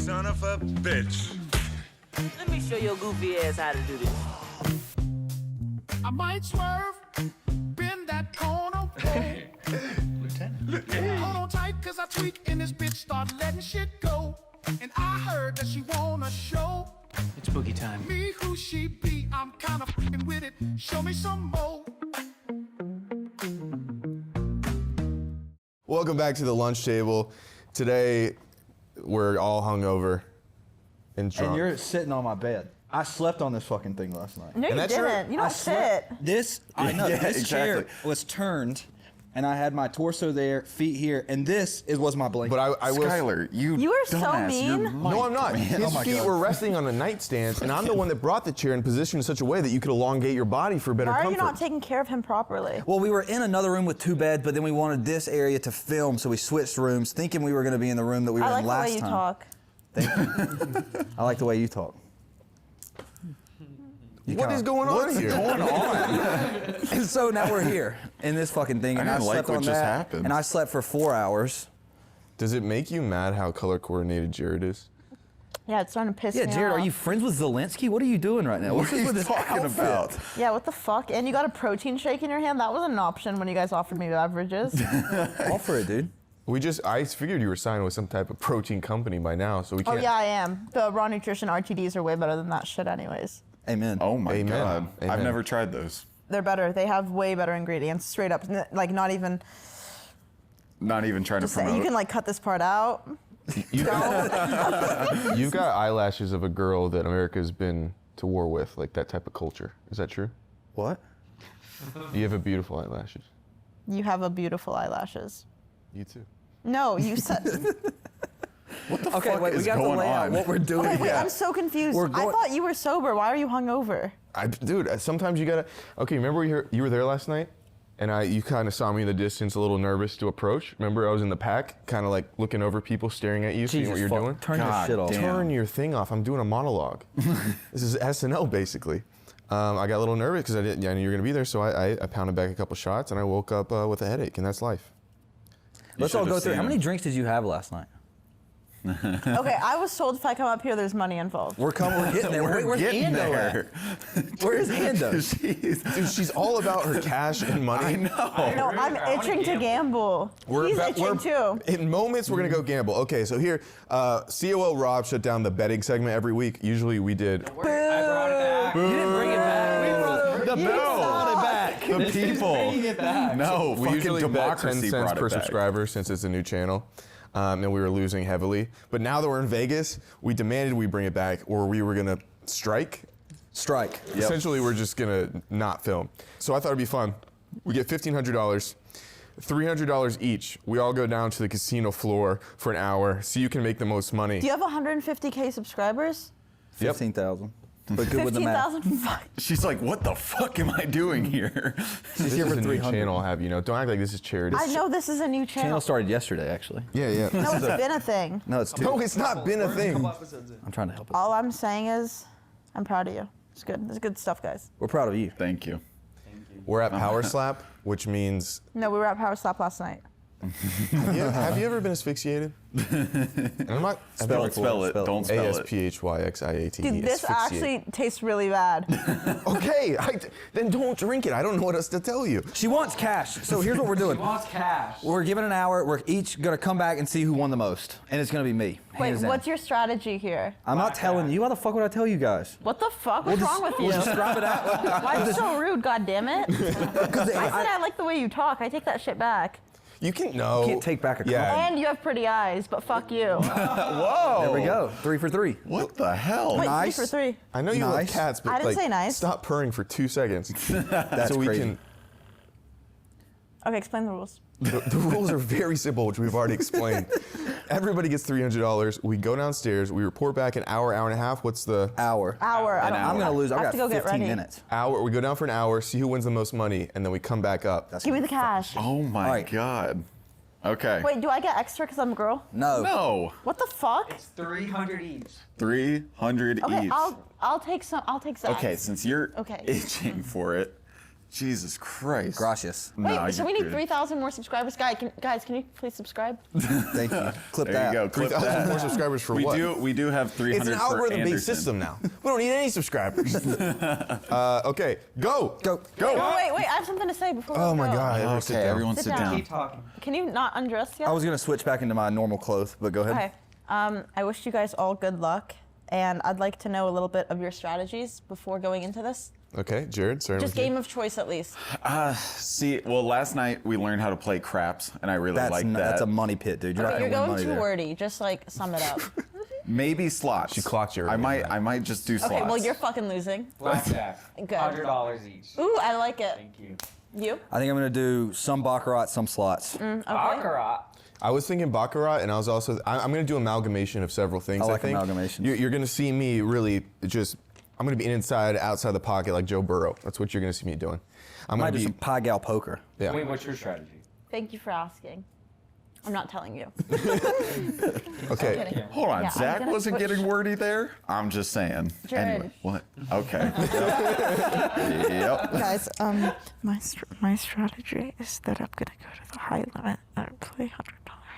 son of a bitch. Let me show your goofy ass how to do this. I might swerve, bend that corner, Lieutenant. Hold on tight, cause I tweak and this bitch start letting shit go. And I heard that she wanna show It's boogie time. me who she be. I'm kinda f***ing with it. Show me some more. Welcome back to the lunch table. Today, we're all hungover and drunk. And you're sitting on my bed. I slept on this fucking thing last night. No, you didn't. You don't sit. This, I know, Yeah, this chair exactly. was turned, and I had my torso there, feet here, and this was my blanket. But I will. Skyler, you are so dumbass. mean. You're No, I'm not. man. His Oh my feet God. were resting on a nightstand, and I'm the one that brought the chair in position in such a way that you could elongate your body for better Why are comfort. you not taking care of him properly? Well, we were in another room with two beds, but then we wanted this area to film, so we switched rooms, thinking we were going to be in the room that we were I like in the last way you time. talk. I like the way you talk. What is going on here? And so now we're here in this fucking thing, and I, didn't like slept what on just that, happened. and I slept for 4 hours. Does it make you mad how color coordinated Jared is? Yeah, it's starting to piss Yeah, me Jared, off. are you friends with Zelensky? What are you doing right now? What are you talking about? Yeah, what the fuck? And you got a protein shake in your hand? That wasn't an option when you guys offered me beverages. All for it, dude. I figured you were signed with some type of protein company by now, so we Oh can't. yeah, I am. The raw nutrition RTDs are way better than that shit anyways. Amen. Oh my Amen. God. Amen. I've never tried those. They're better. They have way better ingredients, straight up. Like not even, Not even trying to promote. you can like cut this part out. You've got eyelashes of a girl that America's been to war with, like that type of culture. Is that true? What? You have a beautiful eyelashes. You have a beautiful eyelashes. You too. No, you said. What the Okay, fuck wait, is we got to going lay out on? what we're doing. Wait, Yeah. I'm so confused. We're I going- thought you were sober. Why are you hungover? Dude, sometimes you gotta. Okay, remember you were there last night, and you kind of saw me in the distance, a little nervous to approach. Remember, I was in the pack, kind of like looking over people, staring at you, seeing Jesus what you're fuck. doing. Turn your God shit off. damn. Turn your thing off. I'm doing a monologue. This is SNL basically. I got a little nervous because I knew you were gonna be there, so I pounded back a couple shots, and I woke up with a headache, and that's life. Let's all go through. How many drinks did you have last night? Okay, I was told if I come up here, there's money involved. We're getting there. Where's getting Ando there. at? Where's Ando? Dude, she's all about her cash and money. I know. No, I'm itching to gamble. He's itching too. In moments, we're gonna go gamble. Okay, so here, COO Rob shut down the betting segment every week. Usually we did. I brought it back. You didn't bring it back. The The people. No, We fucking usually bet 10 democracy cents brought per it back. subscriber since it's a new channel. And we were losing heavily. But now that we're in Vegas, we demanded we bring it back or we were gonna strike. Strike. Essentially, we're just gonna not film. So I thought it'd be fun. We get $1,500, $300 each. We all go down to the casino floor for an hour so you can make the most money. Do you have 150K subscribers? 15,000. But good with the math. 15,000? Fuck. She's like, what the fuck am I doing here? She's This here is for a new 300. channel, have you know? Don't act like this is charity. I know this is a new Channel channel. started yesterday, actually. Yeah, yeah. No, it's been a thing. No, it's two. No, it's not been a thing. I'm trying to help it. All I'm saying is, I'm proud of you. It's good. It's good stuff, guys. We're proud of you. Thank you. We're at Power Slap, which means. No, we were at Power Slap last night. Have you ever been asphyxiated? And I'm not. Don't spell it. Don't spell it. ASPHYXIATE. Dude, this actually tastes really bad. Okay, then don't drink it. I don't know what else to tell you. She wants cash. So here's what we're doing. He wants cash. We're giving an hour. We're each going to come back and see who won the most. And it's going to be me. Wait, hands down. what's your strategy here? I'm not telling you. Why the fuck would I tell you guys? What the fuck? What's wrong with you? We'll just describe it out. Why are you so rude, goddammit? Because I said I like the way you talk. I take that shit back. You can no. You can't take back a Yeah. And you have pretty eyes, but fuck you. Whoa. There we go. 3 for 3. What the hell? Wait, Nice. 3 for 3. I know you love Nice. cats, but I didn't like, say nice. stop purring for 2 seconds. That's so we crazy. can. Okay, explain the rules. The rules are very simple, which we've already explained. Everybody gets $300. We go downstairs. We report back an hour, hour and a half. What's the Hour. Hour. I don't I'm know. going to lose. I I've have got to go get 15 ready. minutes. hour? We go down for an hour, see who wins the most money, and then we come back up. Give me the cash. Oh my All right. God. Okay. Wait, do I get extra because I'm a girl? No. No. What the fuck? It's 300 each. 300 Okay, each. I'll take some. I'll take Zach's. Okay, since you're Okay. itching for it, Jesus Christ. Gracious. Wait, so you're we need good. 3,000 more subscribers. Guys, can you please subscribe? Thank you. Clip There that. you go. Clip 3,000 more that. subscribers for We what? do have 300 It's an for algorithm-based Anderson. system now. We don't need any subscribers. Okay, go. Go. Oh, wait, I have something to say before Oh we my go. God. everyone sit Okay, down. everyone Sit sit down. down. Keep talking. Can you not undress yet? I was gonna switch back into my normal clothes, but go ahead. Okay. I wish you guys all good luck, and I'd like to know a little bit of your strategies before going into this. Okay, Jared, starting Just with you. game of choice, at least. See, well, last night we learned how to play craps, and I really like that. That's a money pit, dude. You're Okay, not you're gonna win going money too there. wordy. Just like sum it up. Maybe slots. She clocked you I early might. on that. I might just do slots. Okay, well, you're fucking losing. Blackjack. Good. $100 each. Ooh, I like it. Thank you. You? I think I'm gonna do some baccarat, some slots. Okay. Baccarat. I was thinking Baccarat, and I was also, I'm going to do amalgamation of several things. I like think. amalgamations. You're going to see me really just, I'm going to be inside, outside the pocket like Joe Burrow. That's what you're going to see me doing. I I'm might going do to some be, pie gal poker. yeah. Wait, what's your strategy? Thank you for asking. I'm not telling you. Okay. Kidding. Hold on, Yeah, I'm Zach gonna wasn't switch. getting wordy there. I'm just saying. Jared. Anyway, what? Okay. Yep. Guys, my strategy is that I'm gonna go to the high limit and play $100.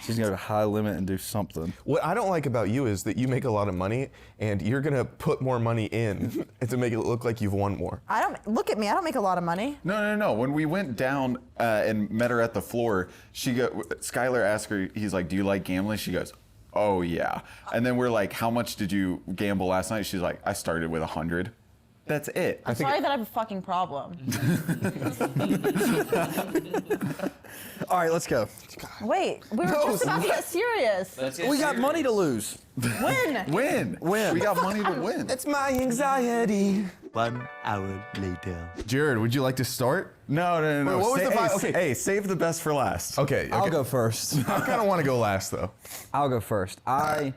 She's gonna go to high limit and do something. What I don't like about you is that you make a lot of money, and you're going to put more money in to make it look like you've won more. I don't look at me. I don't make a lot of money. No. When we went down and met her at the floor, Skyler asked her, he's like, do you like gambling? She goes, oh yeah. And then we're like, how much did you gamble last night? She's like, I started with 100. That's it. I'm sorry that I have a fucking problem. All right, let's go. Wait, we were just about to get serious. We got money to lose. Win. Win. We got money to win. That's my anxiety. 1 hour later. Jared, would you like to start? No. Wait, what was the vibe? Okay. Hey, save the best for last. Okay. I'll go first. I kind of want to go last, though. I'll go first. Oh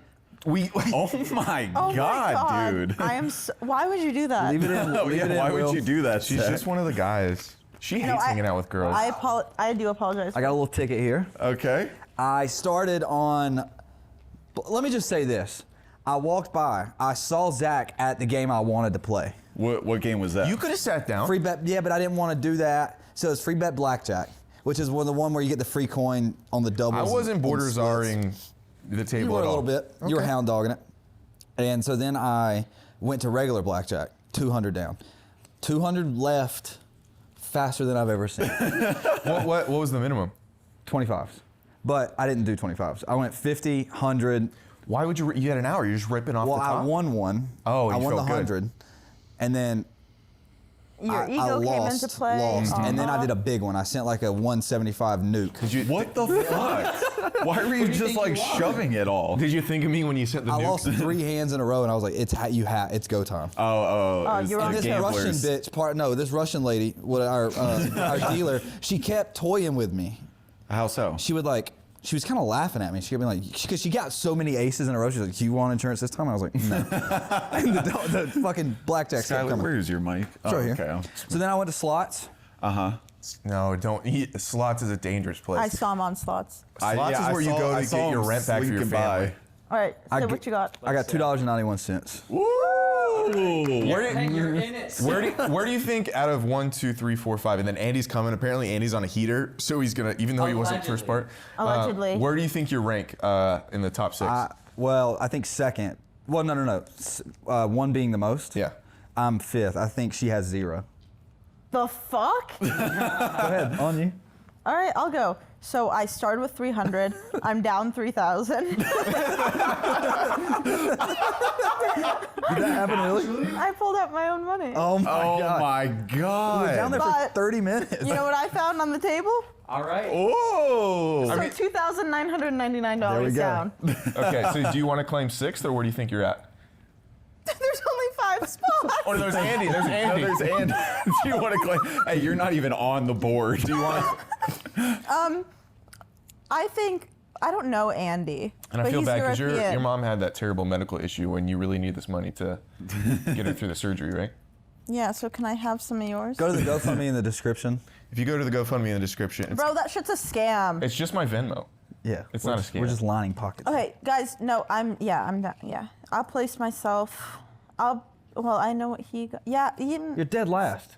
my Oh God, my God, dude. I am. Why would you do that? Leave it in. Oh, leave yeah, it in, why Will. would you do that? She's Zach? just one of the guys. She hates hanging out with girls. I do apologize. I got a little ticket here. Okay. I started on. Let me just say this. I walked by. I saw Zach at the game I wanted to play. What game was that? You could have sat down. Free bet, yeah, but I didn't want to do that. So it's free bet blackjack, which is the one where you get the free coin on the doubles. I wasn't and border splits. czarring the table You were at a all. little bit. You were hound dogging it. And so then I went to regular blackjack, 200 down. 200 left faster than I've ever seen. What was the minimum? 25s. But I didn't do 25s. I went 50, 100. Why would you? You had an hour. You're just ripping off Well, the top. I won one. Oh, I you won felt the good. 100. And then Your I ego came lost, into play. lost. And then I did a big one. I sent like a 175 nuke. What the fuck? Why were you just like shoving it all? Did you think of me when you sent the I nuke? lost 3 hands in a row, and I was like, "It's go time." Oh, it was you're the on This gamblers. Russian bitch, this Russian lady, our dealer, she kept toying with me. How so? She was kind of laughing at me. She kept being like, because she got so many aces in a row. She's like, "Do you want insurance this time?" I was like, "No." And the fucking blackjack kept Skyler, coming. where's your mic? It's right here. Okay. So then I went to slots. No, don't eat. Slots is a dangerous place. I saw him on slots. Slots is where you go to get your rent back for your family. All right, so what you got? I got $2.91. Where do you think out of 1, 2, 3, 4, 5, and then Andy's coming? Apparently Andy's on a heater, so he's gonna, even though he wasn't first part. Allegedly. Where do you think you rank in the top 6? Well, I think second. Well, no. 1 being the most. Yeah. I'm 5th. I think she has 0. The fuck? Go ahead, on you. All right, I'll go. So I started with 300. I'm down 3,000. Did that happen really? I pulled out my own money. Oh my Oh god. my We were God. down there But- for 30 minutes. You know what I found on the table? All right. Oh. So $2,999 There we go. down. Okay, so do you want to claim 6th, or where do you think you're at? There's only 5 spots. Oh, there's Andy. There's No, Andy. there's Andy. Do you want to claim? Hey, you're not even on the board. Do you want? I think, I don't know Andy. And I but feel he's bad because European. your mom had that terrible medical issue when you really need this money to get her through the surgery, right? Yeah, so can I have some of yours? Go to the GoFundMe in the description. If you go to the GoFundMe in the description, Bro, that shit's a scam. it's just my Venmo. Yeah. It's we're not a just- scam. We're just lining pockets. Okay, guys, no, I'm done. Yeah. I'll place myself. I know what he got. Yeah, You're dead last.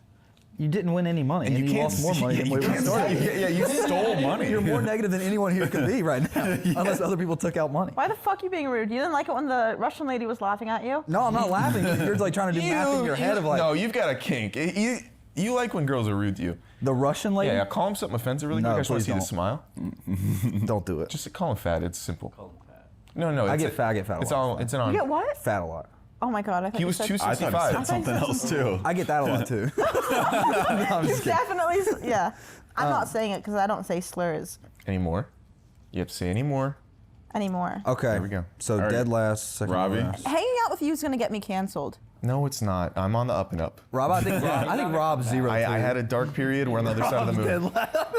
You didn't win any money, and you can't lost more see- money than you we can't started. Yeah, you stole money. You're more negative than anyone here could be right now, unless other people took out money. Why the fuck are you being rude? You didn't like it when the Russian lady was laughing at you? No, I'm not laughing. You're like trying to do math in your head of like No, you've got a kink. You like when girls are rude to you. the Russian lady. Yeah, call him something offensive really No, quick. I just want to please see the don't. smile. Don't do it. Just call him fat. It's simple. No. I it's get fat. I get fat. It's a lot. all. It's an You on. get what? Fat a lot. Oh my god, I thought He you was said- 265. I thought he said something else too. I get that a lot too. No, I'm just kidding. Definitely, yeah. I'm not saying it because I don't say slurs Anymore. You have to say anymore. anymore. Okay. There we go. So right. dead last, second Robbie? last. Hanging out with you is gonna get me canceled. No, it's not. I'm on the up and up. Rob, I think Rob's 0-2. I had a dark period. We're on the other side of the moon.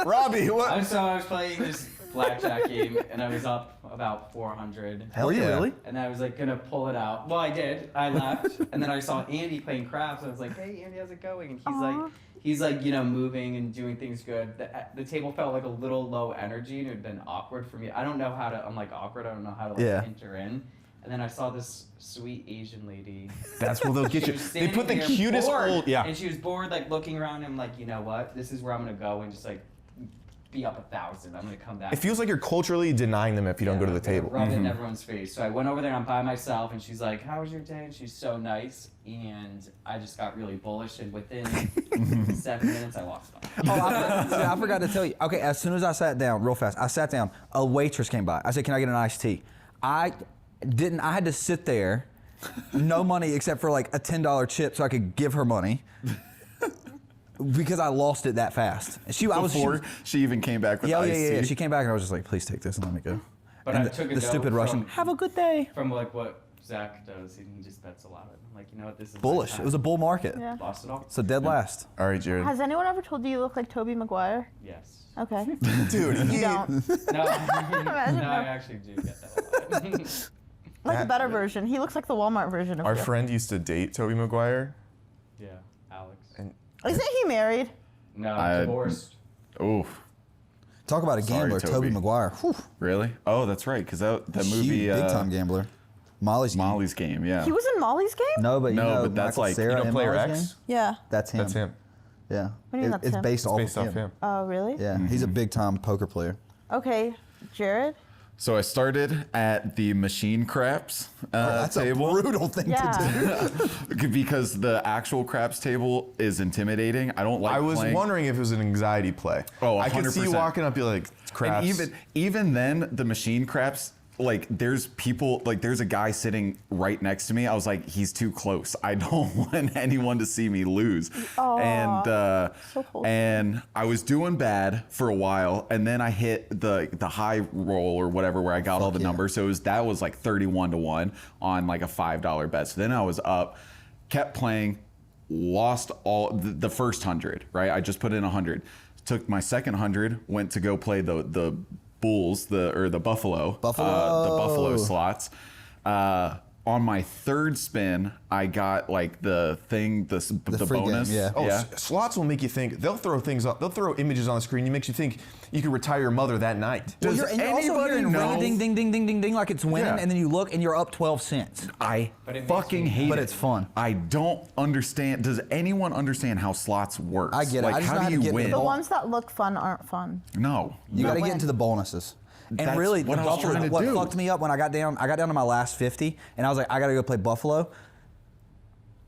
Robbie, what? I was playing this blackjack game and I was up about 400. Hell Were you yeah. really? And I was like gonna pull it out. Well, I did. I left, and then I saw Andy playing craps. And I was like, "Hey, Andy, how's it going?" And he's like, moving and doing things good. The table felt like a little low energy, and it had been awkward for me. I don't know how to. I'm like awkward. I don't know how to Yeah. enter in. And then I saw this sweet Asian lady. That's where they'll get She you. was They put the standing there cutest bored, old. Yeah. And she was bored, like looking around. And I'm like, you know what? This is where I'm gonna go and just like be up 1,000. I'm gonna come back. It feels like you're culturally denying them if you don't go to the table. Rub it in everyone's face. So I went over there. I'm by myself, and she's like, "How was your day?" And she's so nice, and I just got really bullish. And within 7 minutes, I lost them. Oh, I forgot to tell you. Okay, as soon as I sat down, real fast, I sat down. A waitress came by. I said, "Can I get an iced tea?" I had to sit there, no money except for like a $10 chip so I could give her money. Because I lost it that fast. Before she even came back with Yeah. iced tea. She came back and I was just like, "Please take this and let me go." But and I took a the note stupid Russian. from- Have a good day. From like what Zach does, and he just bets a lot. I'm like, you know what? This is my Bullish. time. It was a bull market. Yeah. Lost it all. So dead last. All right, Jared. Has anyone ever told you you look like Tobey Maguire? Yes. Okay. Dude, You don't. No, Imagine no, I that. actually do get that a lot. Like a better version. He looks like the Walmart version of Our you. friend used to date Tobey Maguire. Yeah, Alex. Isn't he married? No, I- divorced. Oof. Talk about a Sorry, gambler, Toby. Tobey Maguire. Whew. Really? Oh, that's right. Because that movie. Huge, big time gambler. Molly's Game. Molly's Game. Yeah. He was in Molly's Game? No, but you No, know, but that's Michael like- Cera You know in Player Molly's X? Game? Yeah. That's him. That's him. Yeah. What do you mean that's it's him? based off Based of off him. Oh, really? Yeah, he's a big time poker player. Okay, Jared? So I started at the machine craps That's table a brutal thing Yeah. to do. because the actual craps table is intimidating. I don't like. I was playing. wondering if it was an anxiety play. Oh, I could see you 100%. walking up, be like, craps. And even then, the machine craps, like there's people, like there's a guy sitting right next to me. I was like, he's too close. I don't want anyone to see me lose. And wholesome. and I was doing bad for a while, and then I hit the high roll or whatever where I got all the yeah. numbers. So that was like 31-1 on like a $5 bet. So then I was up, kept playing, lost all the first 100. Right, I just put in 100. Took my second 100, went to go play the Bulls, the Buffalo, the Buffalo slots. On my third spin, I got like the thing, the free game, bonus. yeah. Oh, slots will make you think. They'll throw things up. They'll throw images on the screen. It makes you think you could retire your mother that night. Does You're also anybody hearing know? ring, ding, ding, ding, ding, ding, like it's winning, Yeah. and then you look and you're up 12 cents. I But it makes fucking me- hate it. But it's fun. I don't understand. Does anyone understand how slots work? I get it. Like, I just know how how do to you get win? the The ones that look fun aren't fun. No. You got to win. get into the bonuses. And That's really, what the I was Buffalo, trying to what do. fucked me up when I got down to my last 50, and I was like, I got to go play Buffalo.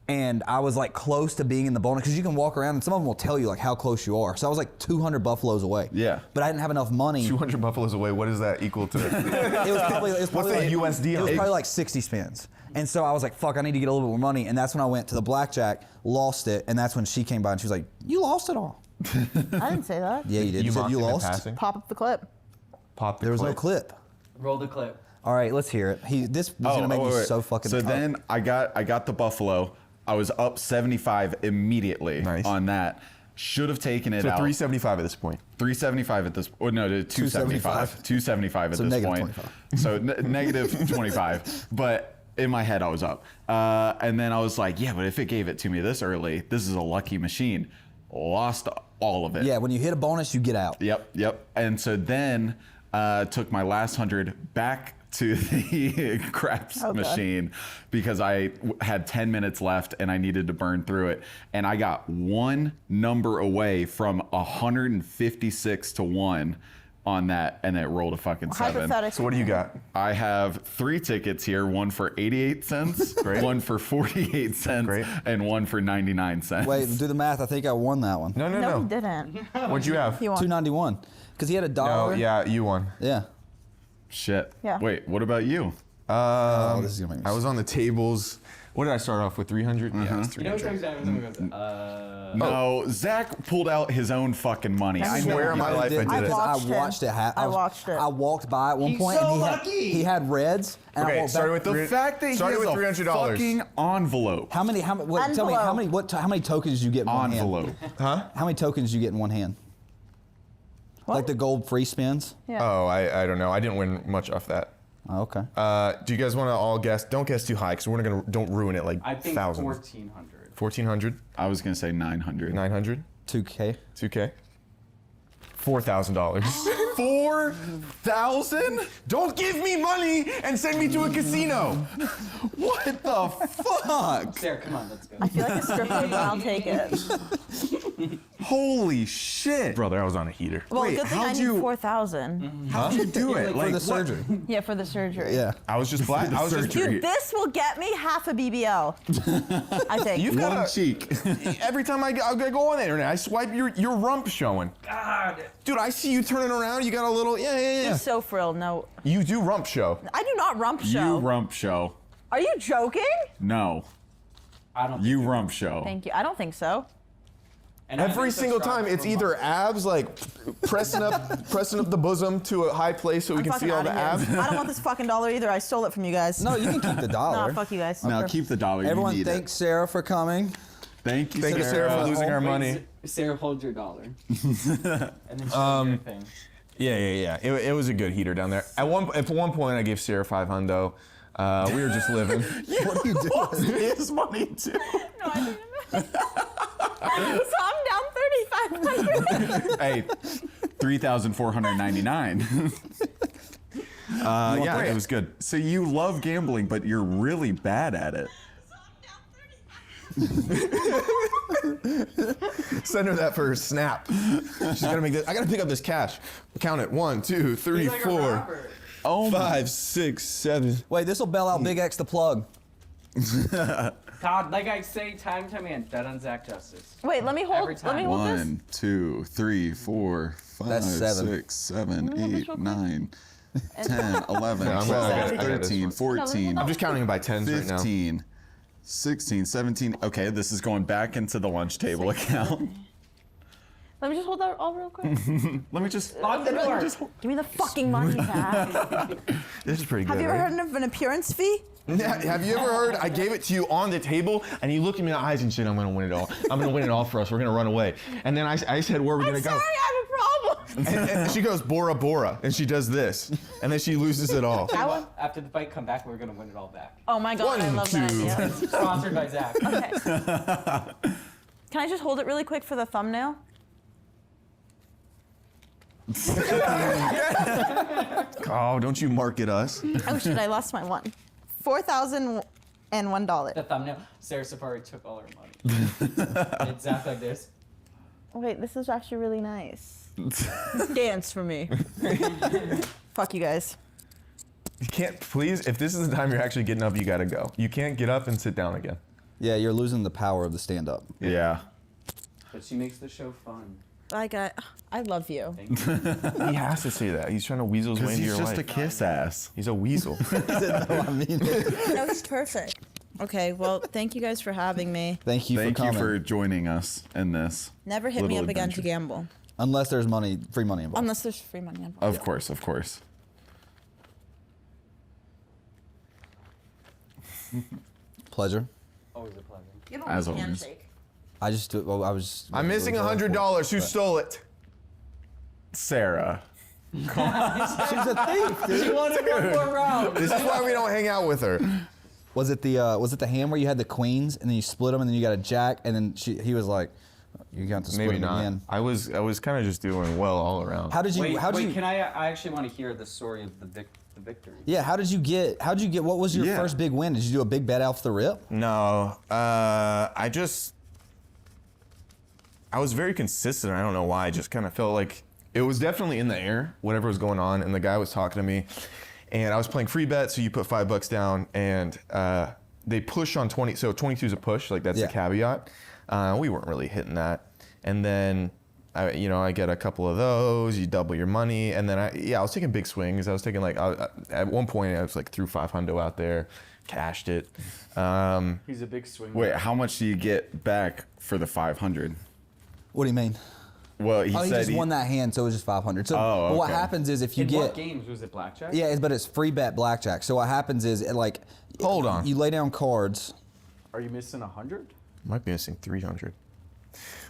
And I was like close to being in the bonus because you can walk around and some of them will tell you like how close you are. So I was like 200 buffaloes away. Yeah. But I didn't have enough money. 200 buffaloes away. What is that equal to? It was probably What's like, that USD? It was probably like 60 spins. And so I was like, fuck, I need to get a little bit more money. And that's when I went to the blackjack, lost it, and that's when she came by and she was like, you lost it all. I didn't say that. Yeah, you did. You said mocked you him in lost. passing? Pop up the clip. Pop the There was no clip. clip. Roll the clip. All right, let's hear it. This was gonna make me wait. so fucking. So tough. then I got the Buffalo. I was up 75 immediately Nice. on that. Should have taken it So out. 375 at this point. 375 at this. Or no, to 275. 275 at So this negative point. 25. So negative 25. But in my head, I was up. And then I was like, yeah, but if it gave it to me this early, this is a lucky machine. Lost all of it. Yeah, when you hit a bonus, you get out. Yep. And so then took my last 100 back to the craps Oh, God. machine because I had 10 minutes left and I needed to burn through it. And I got one number away from 156 to 1 on that, and it rolled a fucking 7. Hypothetically. So what do you got? I have 3 tickets here, one for 88 cents, Great. one for 48 cents, Great. and one for 99 cents. Wait, do the math. I think I won that one. No, No, he didn't. What'd you have? He won. $2.91. Because he had a No, dollar. yeah, you won. Yeah. Shit. Yeah. Wait, what about you? Oh, this is gonna make me I was on the tables. What did I start off with? 300? Yeah, it's You know what 300. comes down? No, Zach pulled out his own fucking money. I swear on my life I did it. I watched it. I watched it. I walked by at one He's point so and lucky. he had reds. And I Okay, walked started back. with The fact that he started has with a $300. fucking envelope. How many? Wait, tell me how many? How many tokens did you get in one Envelope. hand? Huh? How many tokens did you get in one hand? Like the gold free spins? Yeah. Oh, I don't know. I didn't win much off that. Oh, okay. Do you guys want to all guess? Don't guess too high, because we're gonna don't ruin it like I think thousands. 1,400. 1,400, I was gonna say 900. 900, 2K. 2K, $4,000. 4,000? Don't give me money and send me to a casino. What the fuck? Sarah, come on, let's go. I feel like a strip club, but I'll take it. Holy shit. Brother, I was on a heater. Well, Wait, good thing I how'd need you- 4,000. How'd you do it? For the what? surgery. Yeah, for the surgery. Yeah. I was just black. I was just. Dude, this will get me half a BBL. I think. You've One got cheek. Every time I go on the internet, I swipe your rump showing. God. Dude, I see you turning around. You got a little yeah. He's so frilled. No, You do rump show. I do not rump You show. rump show. Are you joking? No. I don't. You think rump show. Thank you. I don't think so. And I've Every been single time, subscribed it's for either months. abs, like pressing up the bosom to a high place so we I'm can fucking see all outta the here. abs. I don't want this fucking dollar either. I stole it from you guys. No, you can keep the dollar. Nah, fuck you guys. Now keep the dollar. Everyone you need thanks Sarah for coming. it. Thank you, Thank you, Sarah, for losing our money. Sarah, hold your dollar. And then show your thing. Yeah. It was a good heater down there. At one point, I gave Sarah $500. We were just living. What are you doing? His money too. No, I didn't. So I'm down 3,500. Hey, 3,499. Yeah, it was good. So you love gambling, but you're really bad at it. Send her that for her snap. She's gonna make this. I gotta pick up this cash. Count it. 1, 2, 3, He's like a 4, rapper. Oh, 5, 6, 7. Wait, this will bail out Big X the plug. God, like I say time and time again, bet on Zach Justice. Wait, let me hold. Every Let me time. hold this. 1, 2, 3, 4, 5, That's 7. 6, 7, hold this 8, real quick. 9, 10, 11, Yeah, I'm 12, gonna- I got this 13, one. 14, I'm just counting by tens right now. 15, 16, 17. Okay, this is going back into the lunch table account. Let me just hold that all real quick. Let me just. On the door. Give me the fucking money back. This is pretty good. Have you ever right? heard of an appearance fee? Yeah, have you ever heard? I gave it to you on the table, and you looked at me in the eyes and said, "I'm gonna win it all. I'm gonna win it all for us. We're gonna run away." And then I said, "Where are we I'm gonna sorry, go?" I have a problem. And she goes, "Bora Bora," and she does this, and then she loses it all. I will- After the fight, come back. We're gonna win it all back. Oh my god, I 1, love that 2. idea. Sponsored by Zach. Okay. Can I just hold it really quick for the thumbnail? Oh, don't you market us? Oh shit, I lost my one. $4,001. The thumbnail. Sarah Saffari took all her money. It's Zach like this. Wait, this is actually really nice. Dance for me. Fuck you guys. You can't, please. If this is the time you're actually getting up, you gotta go. You can't get up and sit down again. Yeah, you're losing the power of the stand-up. Yeah. But she makes the show fun. I love you. Thank you. He has to say that. He's trying to weasel his way Because into he's your just a life. kiss ass. He's a weasel. I mean, No, it's perfect. Okay, well, thank you guys for having me. thank you Thank for you coming. for joining us in this. Never hit me little up again to adventure. gamble. Unless there's money, free money involved. Unless there's free money involved. Of course, of course. Pleasure. Always a pleasure. You don't As need a always. handshake. I just do. Well, I was. I'm missing $100. Who stole it? Sarah. She's a thief, dude. She wanted one more round. This is why we don't hang out with her. Was it the hand where you had the queens and then you split them and then you got a jack and then he was like, you got to split Maybe them not. again. I was kind of just doing well all around. How did you? Wait, how did wait, you? can I actually want to hear the story of the the victory. Yeah, how'd you get, what was your first big win? Did you do a big bet off the rip? No, I was very consistent. I don't know why. I just kind of felt like it was definitely in the air, whatever was going on. And the guy was talking to me, and I was playing free bet. So you put $5 down, and they push on 20. So 22 is a push. Like that's the caveat. We weren't really hitting that. And then, I get a couple of those. You double your money, and then I was taking big swings. I was taking like at one point I was like threw $500 out there, cashed it. He's a big swing. Wait, how much do you get back for the 500? What do you mean? Well, he he said just won that hand, so it was just 500. So Oh, but what okay. happens is if you In get what games was it blackjack? Yeah, but it's free bet blackjack. So what happens is Hold on. You lay down cards. Are you missing 100? Might be missing 300.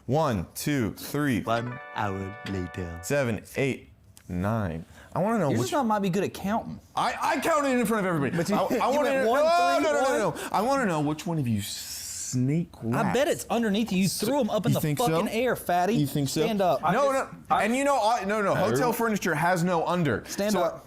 1, 2, 3, 1 hour later. 7, 8, 9. I want to know Your which. son might be good at counting. I counted in front of everybody. But you- I you want went to. one, three, No. I want to know which one of you snake I bet it's underneath you. You threw him up in You the think fucking so? air, fatty. You think so? Stand up. No. And no. Hotel furniture has no under. Stand up.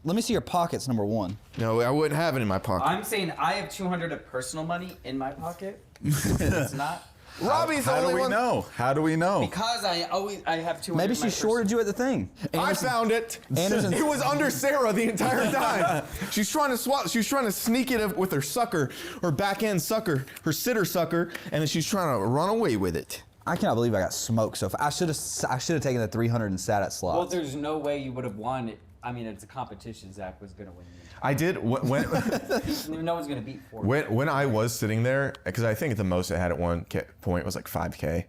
Let me see your pockets, number one. No, I wouldn't have it in my pocket. I'm saying I have 200 of personal money in my pocket. It's not. Robbie's the How do only we one. know? How do we know? Because I have 200. Maybe in my she shorted you at the thing. I found it. Anderson- It was under Sarah the entire time. She's trying to swap. She's trying to sneak it with her sucker, her backhand sucker, her sitter sucker, and then she's trying to run away with it. I cannot believe I got smoked so fast. I should have taken the 300 and sat at slots. Well, there's no way you would have won it. I mean, it's a competition. Zach was gonna win. I did when No one's gonna beat 4. when I was sitting there, because I think the most I had at one point was like 5K,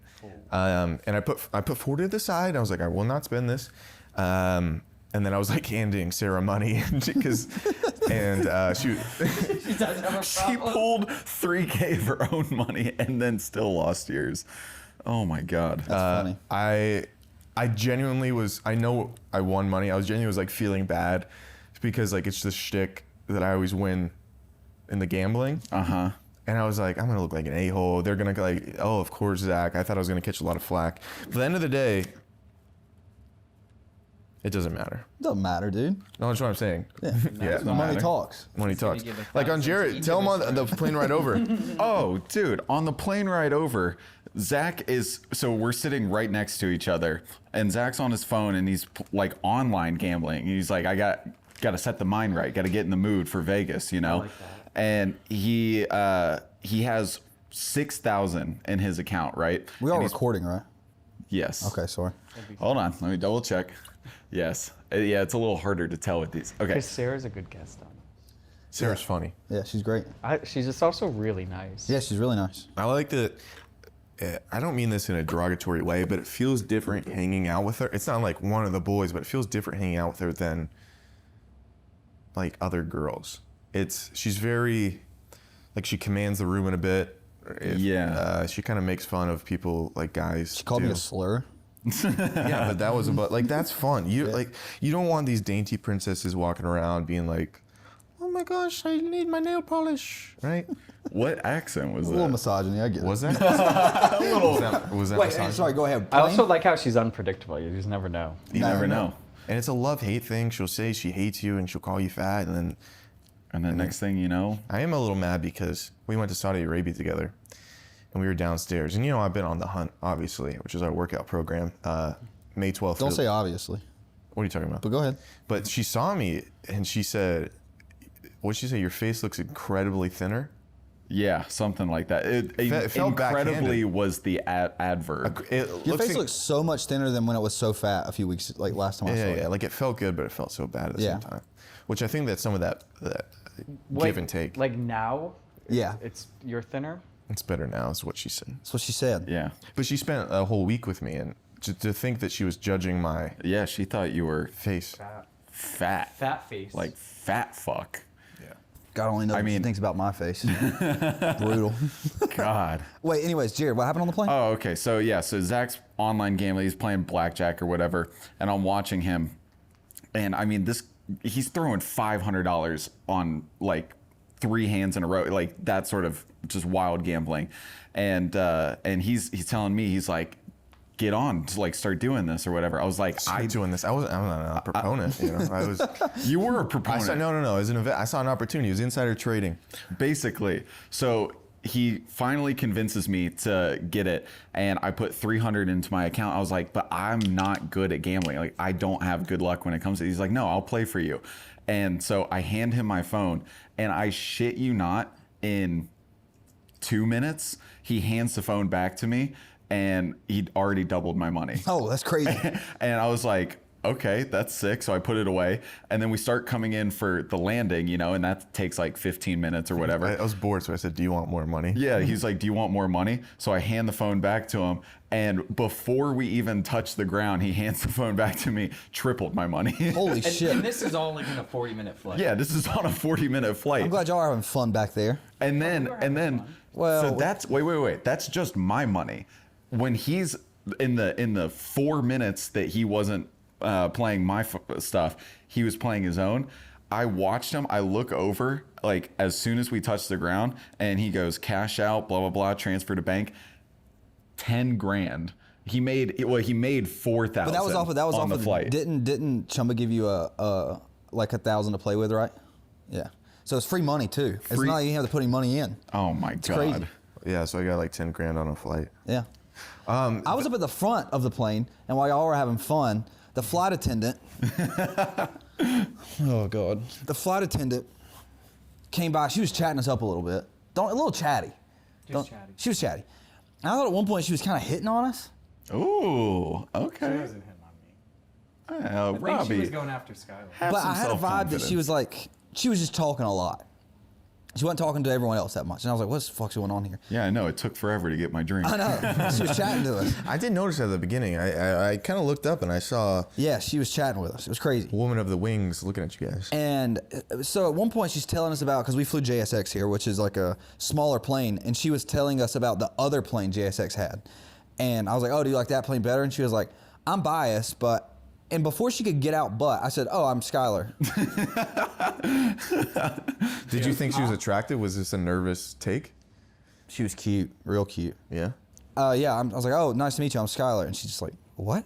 and I put 40 to the side. I was like, I will not spend this, and then I was like handing Sarah money because, and she does have a She problem. pulled 3K of her own money and then still lost yours. Oh my God. That's funny. I genuinely was. I know I won money. I was genuinely like feeling bad, because like it's this shtick that I always win in the gambling. Uh-huh. And I was like, I'm gonna look like an a-hole. They're gonna like, oh, of course, Zach. I thought I was gonna catch a lot of flack. But at the end of the day, it doesn't matter. Doesn't matter, dude. No, that's what I'm saying. Yeah. Yeah. The money talks. Money talks. give a Like on thousand to Jared, each tell of him us. on the plane ride over. Oh, dude, on the plane ride over, Zach is, so we're sitting right next to each other, and Zach's on his phone, and he's like online gambling. He's like, I got to set the mind right, got to get in the mood for Vegas, you know? like that. And he has 6,000 in his account, right? We are And he's- recording, right? Yes. Okay, sorry. Hold on, let me double check. Yes. Yeah, it's a little harder to tell with these. Okay. Because Sarah's a good guest on. Sarah's funny. Yeah, she's great. She's just also really nice. Yeah, she's really nice. I like that. I don't mean this in a derogatory way, but it feels different hanging out with her. It's not like one of the boys, but it feels different hanging out with her than like other girls. She's very, like, she commands the room in a bit. Yeah. She kind of makes fun of people like guys. She called me do. a slur. Yeah, but that was about like that's fun. You like you don't want these dainty princesses walking around being like, oh my gosh, I need my nail polish, right? What accent was A little that? misogyny, I get it. Was that? Was that Wait, misogyny? sorry, go ahead. I also like how she's unpredictable. You just never know. You never know. And it's a love-hate thing. She'll say she hates you and she'll call you fat, and then And then next thing you know, I am a little mad because we went to Saudi Arabia together, and we were downstairs. And you know, I've been on The Hunt, obviously, which is our workout program. May 12th. Don't say obviously, What are you talking about? but go ahead. But she saw me and she said, what'd she say? Your face looks incredibly thinner. yeah, something like that. It felt Incredibly backhanded. was the adverb. Your face looks so much thinner than when it was so fat a few weeks, like last time I saw Yeah, you. yeah. Like it felt good, but it felt so bad at the Yeah. same time. Which I think that's some of that give and take. Like now, Yeah. you're thinner. It's better now, is what she said. That's what she said. Yeah. But she spent a whole week with me, and to think that she was judging my Yeah, she thought you were face. fat. Fat face. Like fat fuck. Yeah. God only knows I what she mean- thinks about my face. Brutal. God. Wait, anyways, Jared, what happened on the plane? Oh, okay. So yeah, so Zach's online gambling, he's playing blackjack or whatever, and I'm watching him, and I mean he's throwing $500 on like 3 hands in a row, like that sort of just wild gambling, and he's telling me, he's like, get on to like start doing this or whatever. I was like, I'm doing this. I'm not a proponent. I was. You were a proponent. No. It was an event. I saw an opportunity. It was insider trading. Basically. So he finally convinces me to get it, and I put $300 into my account. I was like, but I'm not good at gambling. Like, I don't have good luck when it comes to. He's like, no, I'll play for you. And so I hand him my phone, and I shit you not, in 2 minutes, he hands the phone back to me, and he'd already doubled my money. Oh, that's crazy. And I was like, okay, that's sick. So I put it away. And then we start coming in for the landing, you know, and that takes like 15 minutes or whatever. I was bored, so I said, do you want more money? Yeah, he's like, do you want more money? So I hand the phone back to him. And before we even touch the ground, he hands the phone back to me, tripled my money. Holy shit. And this is all like in a 40-minute flight. Yeah, this is on a 40-minute flight. I'm glad y'all are having fun back there. And then, Well, so that's, wait. That's just my money. When he's in the 4 minutes that he wasn't playing my stuff, he was playing his own. I watched him. I look over, like, as soon as we touch the ground, and he goes, cash out, blah, blah, blah, transfer to bank. 10 grand. He made 4,000. But that was off on the flight. Didn't Chumba give you a like $1,000 to play with, right? Yeah. So it's free money too. It's not like you have to put any money in. Oh my God. Crazy. Yeah, so I got like 10 grand on a flight. Yeah. I was up at the front of the plane, and while y'all were having fun, the flight attendant. Oh God. The flight attendant came by. She was chatting us up a little bit. A little chatty. Just chatty. She was chatty. And I thought at one point she was kind of hitting on us. Ooh, okay. She wasn't hitting on me. I think Robbie. she was going after Skyler. But I had a vibe that she was like, she was just talking a lot. She wasn't talking to everyone else that much. And I was like, what the fuck's going on here? Yeah, I know. It took forever to get my drink. I know. She was chatting to us. I did notice at the beginning. I kind of looked up and I saw Yeah, she was chatting with us. It was crazy. Woman of the Wings looking at you guys. And so at one point she's telling us about, because we flew JSX here, which is like a smaller plane, and she was telling us about the other plane JSX had. And I was like, oh, do you like that plane better? And she was like, I'm biased, but... And before she could get out but, I said, oh, I'm Skyler. Did you think she was attractive? Was this a nervous take? She was cute, real cute. Yeah? Yeah, I was like, oh, nice to meet you, I'm Skyler. And she's just like, what?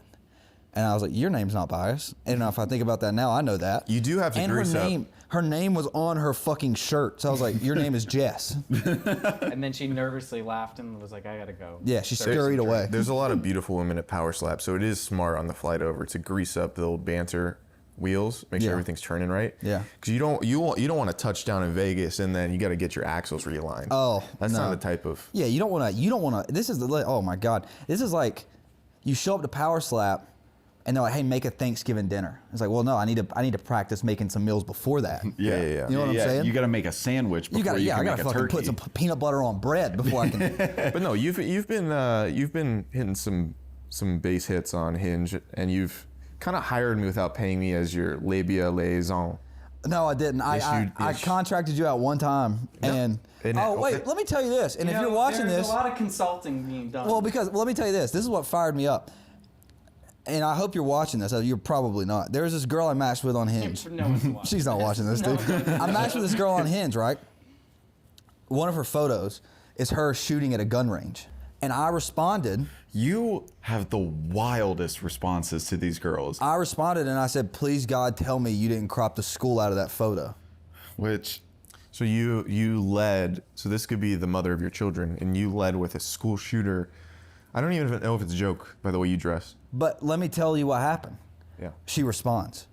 And I was like, your name's not biased. And if I think about that now, I know that. You do have to and grease up. Her name was on her fucking shirt. So I was like, your name is Jess. And then she nervously laughed and was like, I gotta go. Yeah, she scurried away. There's a lot of beautiful women at Power Slap, so it is smart on the flight over to grease up the old banter wheels, make sure everything's turning right. Yeah. Because you don't want to touch down in Vegas and then you got to get your axles realigned. Oh, that's no. not the type of. Yeah, you don't want to. This is oh my God. This is like, you show up to Power Slap, and they're like, hey, make a Thanksgiving dinner. It's like, well, no, I need to practice making some meals before that. Yeah. You know what I'm saying? You got to make a sandwich before you can I make gotta a fucking turkey. put some peanut butter on bread before I can. But no, you've been hitting some base hits on Hinge, and you've kind of hired me without paying me as your Labia Liason. No, I didn't. I contracted you out one time, and wait, let me tell you this. And if you're watching there's this, a lot of consulting being done. well, let me tell you this. This is what fired me up. And I hope you're watching this. You're probably not. There's this girl I matched with on Hinge. No one's watching. She's not watching this, dude. I matched with this girl on Hinge, right? One of her photos is her shooting at a gun range. And I responded. You have the wildest responses to these girls. I responded and I said, please God, tell me you didn't crop the school out of that photo. Which... So you led, so this could be the mother of your children, and you led with a school shooter. I don't even know if it's a joke by the way you dress. But let me tell you what happened. Yeah. She responds,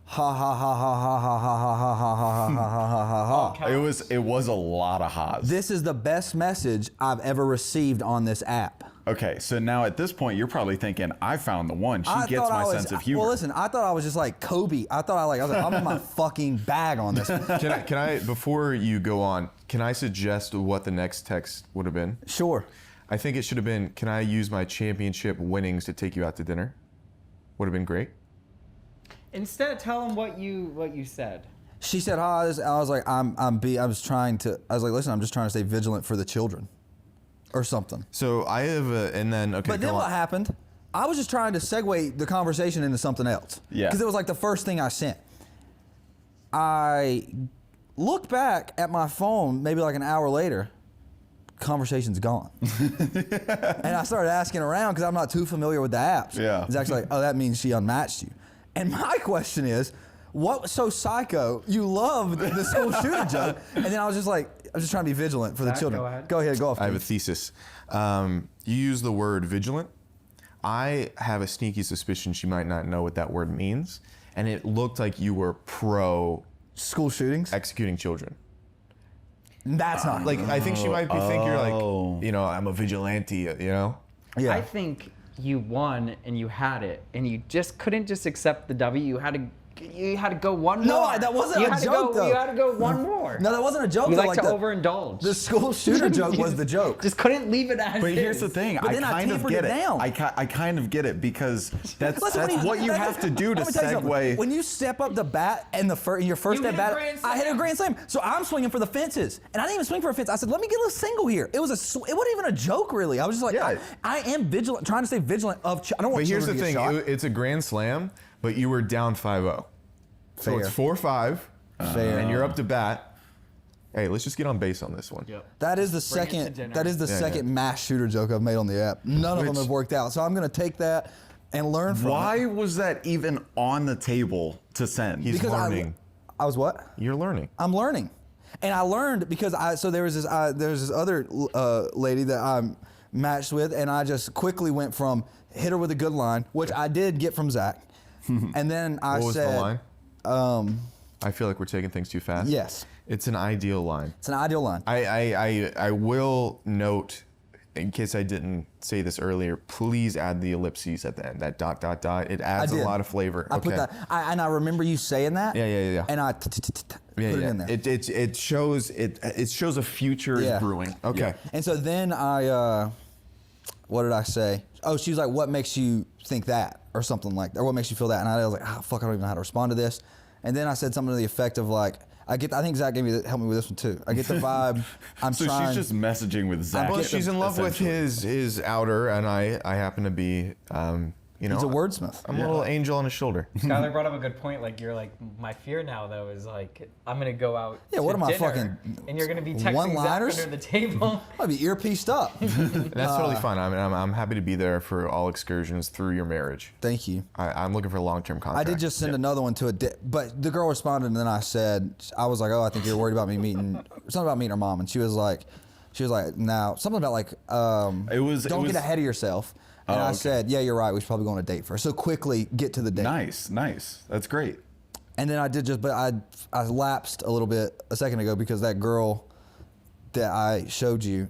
ha ha ha ha ha ha ha ha ha ha ha ha ha ha ha. It was a lot of ha's. This is the best message I've ever received on this app. Okay, so now at this point you're probably thinking, I found the one. She gets my sense of humor. Well, listen, I thought I was just like Kobe. I was like, I'm in my fucking bag on this. Can I before you go on, can I suggest what the next text would have been? Sure. I think it should have been, can I use my championship winnings to take you out to dinner? Would have been great. Instead, tell them what you said. She said, I was like, I was like, listen, I'm just trying to stay vigilant for the children. Or something. So I have and then, okay, But then what happened? I was just trying to segue the conversation into something else. Yeah. Because it was like the first thing I sent. I looked back at my phone maybe like an hour later. conversation's gone. And I started asking around because I'm not too familiar with the apps. Yeah. It's actually like, oh, that means she unmatched you. And my question is, what was so psycho? You loved the school shooter joke. And then I was just like, I was just trying to be vigilant for the Zach, children. go ahead. Go off. I have a please. thesis. You use the word vigilant. I have a sneaky suspicion she might not know what that word means. And it looked like you were pro School shootings? executing children. That's not Like, I think she might be think you're Oh. like, I'm a vigilante, Yeah. I think you won and you had it, and you just couldn't just accept the W. You had to go one No, more. that wasn't you a had to joke, go, though. You had to go one more. No, that wasn't a joke. You though, like to the, overindulge. The school shooter joke was the joke. Just couldn't leave it as But is. here's the thing, But I then I kind of tapered get it it. down. I kind of get it because that's Listen, what you have to do to let me tell you something. segue. When you step up the bat in your first You at hit a bat, grand I hit a slam. grand slam. So I'm swinging for the fences, and I didn't even swing for a fence. I said, "Let me get a single here." It wasn't even a joke, really. I was just like, Yeah. I am vigilant, trying to stay vigilant of. I don't want But here's the children to thing, get shot. it's a grand slam, but you were down 5-0. So Fair. it's 4-5, Fair. and you're up to bat. Hey, let's just get on base on this one. That is the Bring it to second. dinner. That is the Yeah, second yeah. mass shooter joke I've made on the app. None of them Which- have worked out. So I'm gonna take that and learn from it. Why was that even on the table to send? He's Because learning. I was what? You're learning. I'm learning, and I learned because there was this other lady that I matched with, and I just quickly went from hit her with a good line, which I did get from Zach, and then I What was said, the line? I feel like we're taking things too fast. Yes, It's an ideal line. it's an ideal line. I will note, in case I didn't say this earlier, please add the ellipses at the end. That ... It adds a did. lot of flavor. I put that, and I remember you saying that. Yeah. And I Yeah, put it in there. It shows a future is brewing. Okay. And so then what did I say? Oh, she was like, "What makes you think that?" or something like that. Or what makes you feel that? And I was like, fuck, I don't even know how to respond to this. And then I said something to the effect of like, I think Zach helped me with this one too. I get the vibe. So she's just messaging with Zach. Well, she's in love with essentially. his outer, and I happen to be, He's a wordsmith. I'm a little angel on his shoulder. Skyler brought up a good point. Like, you're like, my fear now though is like, I'm gonna go out. Yeah, to what am I, dinner, fucking And you're gonna be texting one-liners? Zach under the table. I'd be earpieced up. That's totally fine. I'm happy to be there for all excursions through your marriage. Thank you. I'm looking for a long-term contract. I did just send another one to but the girl responded, and then I said, I was like, oh, I think you're worried about me meeting, something about meeting her mom, and she was like, no, something about like, don't get ahead of yourself. And I said, yeah, you're right. We should probably go on a date first. So quickly get to the date. Nice. That's great. And then I lapsed a little bit a second ago because that girl that I showed you,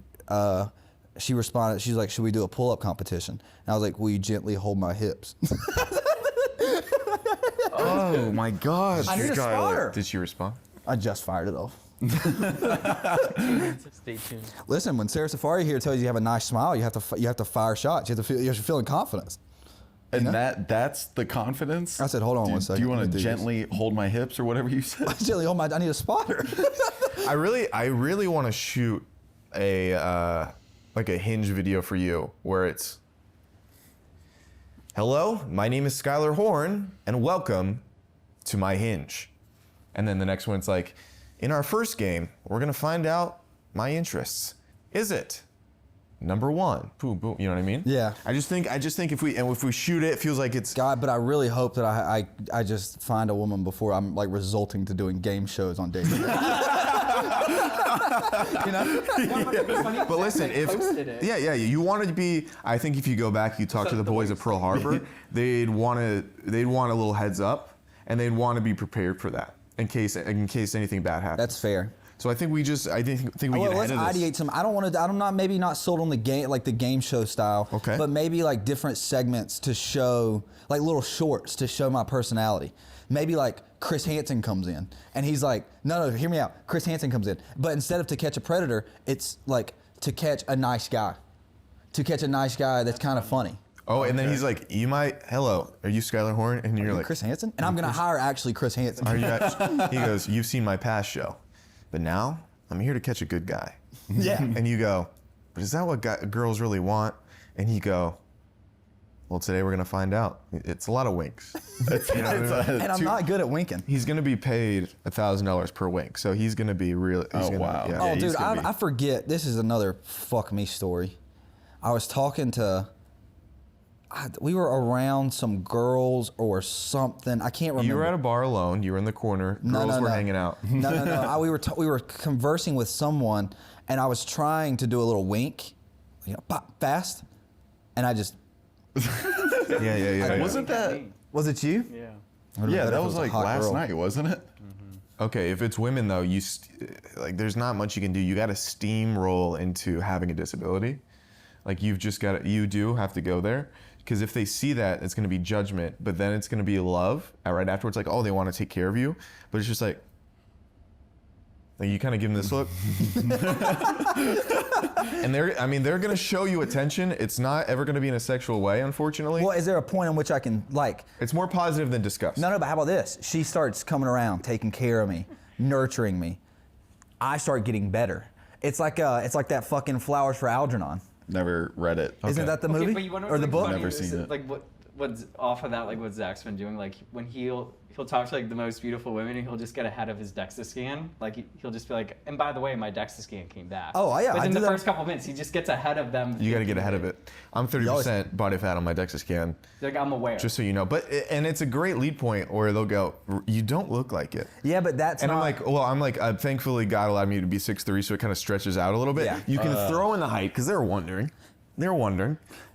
she responded. She's like, should we do a pull-up competition? And I was like, will you gently hold my hips? Oh my gosh. I need a spotter. Did she respond? I just fired it off. Stay tuned. Listen, when Sarah Saffari here tells you have a nice smile, you have to fire shots. You have to feel in confidence. And that's the confidence? I said, hold on one second. Do you want Let to me do gently hold my hips or whatever you said? Gently hold my. I need a spotter. I really want to shoot a Hinge video for you where it's, hello, my name is Skyler Horn, and welcome to my Hinge. And then the next one's like, in our first game, we're gonna find out my interests. Is it number one? Boom, boom. You know what I mean? Yeah. I just think if we shoot it, it feels like it's. God, but I really hope that I just find a woman before I'm like resulting to doing game shows on dating. You know? But listen, you wanted to be. I think if you go back, you talk to the boys at Pearl Harbor, they'd want a little heads up, and they'd want to be prepared for that in case anything bad happens. That's fair. So I think we get ahead Let's of this. ideate some. I don't want to. I'm not maybe not sold on the game like the game show style. Okay. But maybe like different segments to show, like little shorts to show my personality. Maybe like Chris Hansen comes in and he's like, no, hear me out. Chris Hansen comes in, but instead of to catch a predator, it's like to catch a nice guy. To catch a nice guy that's kind of funny. Oh, and then he's like, hello, are you Skyler Horn? And you're like, Chris Hansen? And I'm gonna hire actually Chris Hansen. Are you he goes, you've seen my past show, but now I'm here to catch a good guy. Yeah. And you go, but is that what girls really want? And you go, Well, today we're gonna find out. It's a lot of winks. You know what I mean? And I'm not good at winking. He's gonna be paid $1,000 per wink, so he's gonna be real. Wow. Yeah. Oh, he's dude, gonna be- I forget. This is another fuck me story. I was talking to. We were around some girls or something. I can't remember. You were at a bar alone. You were in the corner. Girls were hanging out. No. We were conversing with someone, and I was trying to do a little wink, pop, fast, and I just. Yeah. Wasn't that? Was it you? Yeah. Yeah, that was like last girl. night, wasn't it? Okay, if it's women though, like there's not much you can do. You got to steamroll into having a disability. Like you do have to go there, because if they see that, it's going to be judgment, but then it's going to be love right afterwards. Like, oh, they want to take care of you, but it's just like you kind of give them this look, and they're going to show you attention. It's not ever going to be in a sexual way, unfortunately. Well, is there a point in which I can It's more positive than disgust. No, but how about this? She starts coming around, taking care of me, nurturing me. I start getting better. It's like that fucking Flowers for Algernon. Never read it. Isn't that the movie But you wanna know or the what's book? funny? Never Is seen it. Like what's off of that? Like what Zach's been doing? Like when he'll talk to like the most beautiful women, and he'll just get ahead of his DEXA scan. Like he'll just be like, and by the way, my DEXA scan came back. Oh, yeah, I Within do the that. first couple minutes, he just gets ahead of them. You got to get ahead of it. I'm 30% body fat on my DEXA scan. Like I'm aware. Just so you know, and it's a great lead point where they'll go, "You don't look like it." Yeah, but that's And not. I'm like, thankfully God allowed me to be 6'3", so it kind of stretches out a little bit. Yeah. You can throw in the height because they're wondering,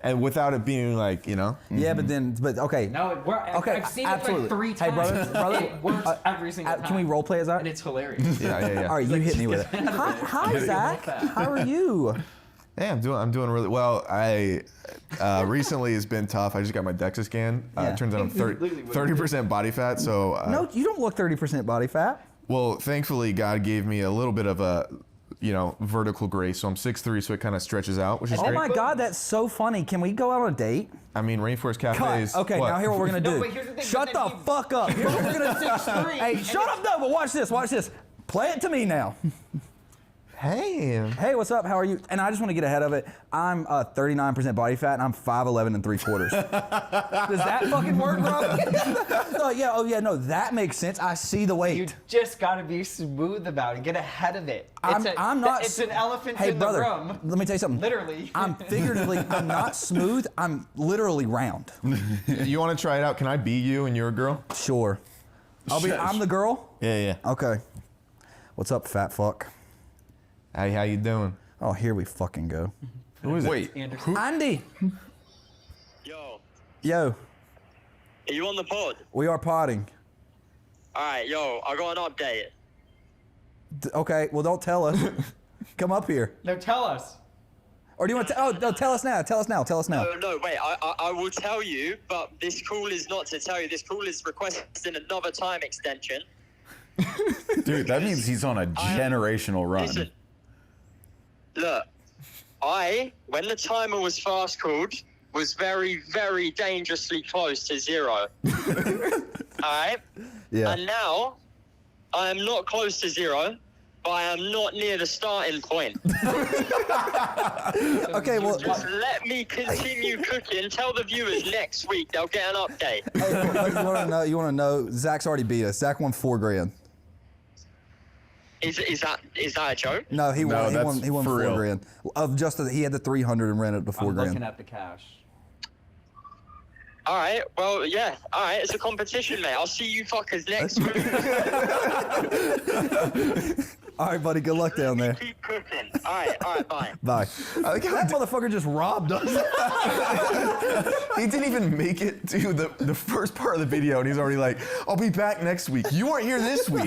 and without it being like, Yeah, but okay. No, Okay, I've seen absolutely. it like 3 Hey, times. brother, It works every single time. Can we role play as that? And it's hilarious. yeah. All right, you hit me with it. Hi, Zach. How are you? Hey, I'm doing really well. I recently has been tough. I just got my DEXA scan. Yeah. It turns out I'm 30% body fat. So No, you don't look 30% body fat. well, thankfully God gave me a little bit of a vertical grace. So I'm 6'3", so it kind of stretches out, which is Oh great. my God, that's so funny. Can we go out on a date? I mean, Rainforest Cafes. Cut. Okay, what? now here's what we're gonna do. No, but here's the thing, Shut but the then he- fuck up. Here's what we're gonna do. 6'3", Hey, and shut up. No, but watch this. Watch this. Play it to me now. Hey. Hey, what's up? How are you? And I just want to get ahead of it. I'm 39% body fat, and I'm 5'11" and 3/4. Does that fucking work, bro? No, that makes sense. I see the weight. You just gotta be smooth about it. Get ahead of it. I'm not. It's an elephant hey, in brother, the room. let me tell you something. Literally. I'm not smooth. I'm literally round. You want to try it out? Can I be you and you're a girl? Sure. I'm the girl? Yeah. Okay. What's up, fat fuck? Hey, how you doing? Oh, here we fucking go. Who is Wait, Anderson. Andy. Yo, Yo, are you on the pod? we are potting. Alright, yo, I got an update. Okay, well, don't tell us. Come up here. No, tell us. Or do you want to? Oh, no, tell us now. Tell us now. No, wait, I will tell you, but this call is not to tell you. This call is requesting another time extension. dude, that means he's on a generational run. Listen, look, when the timer was fast called, was very, very dangerously close to 0. Alright? Yeah. And now, I am not close to 0, but I am not near the starting point. Okay, well, Just let me continue cooking. Tell the viewers next week they'll get an update. hey, you want to know? Zach's already beat us. Zach won $4 grand. Is that a joke? No, he won. that's He won for $4 real. grand. He had the 300 and ran it to $4 I'm grand. looking at the cash. All right. Well, yeah. All right. It's a competition, mate. I'll see you fuckers next week. All right, buddy. Good luck down there. Keep cooking. All right. Bye. Bye. That motherfucker just robbed us. He didn't even make it to the first part of the video, and he's already like, I'll be back next week. You weren't here this week.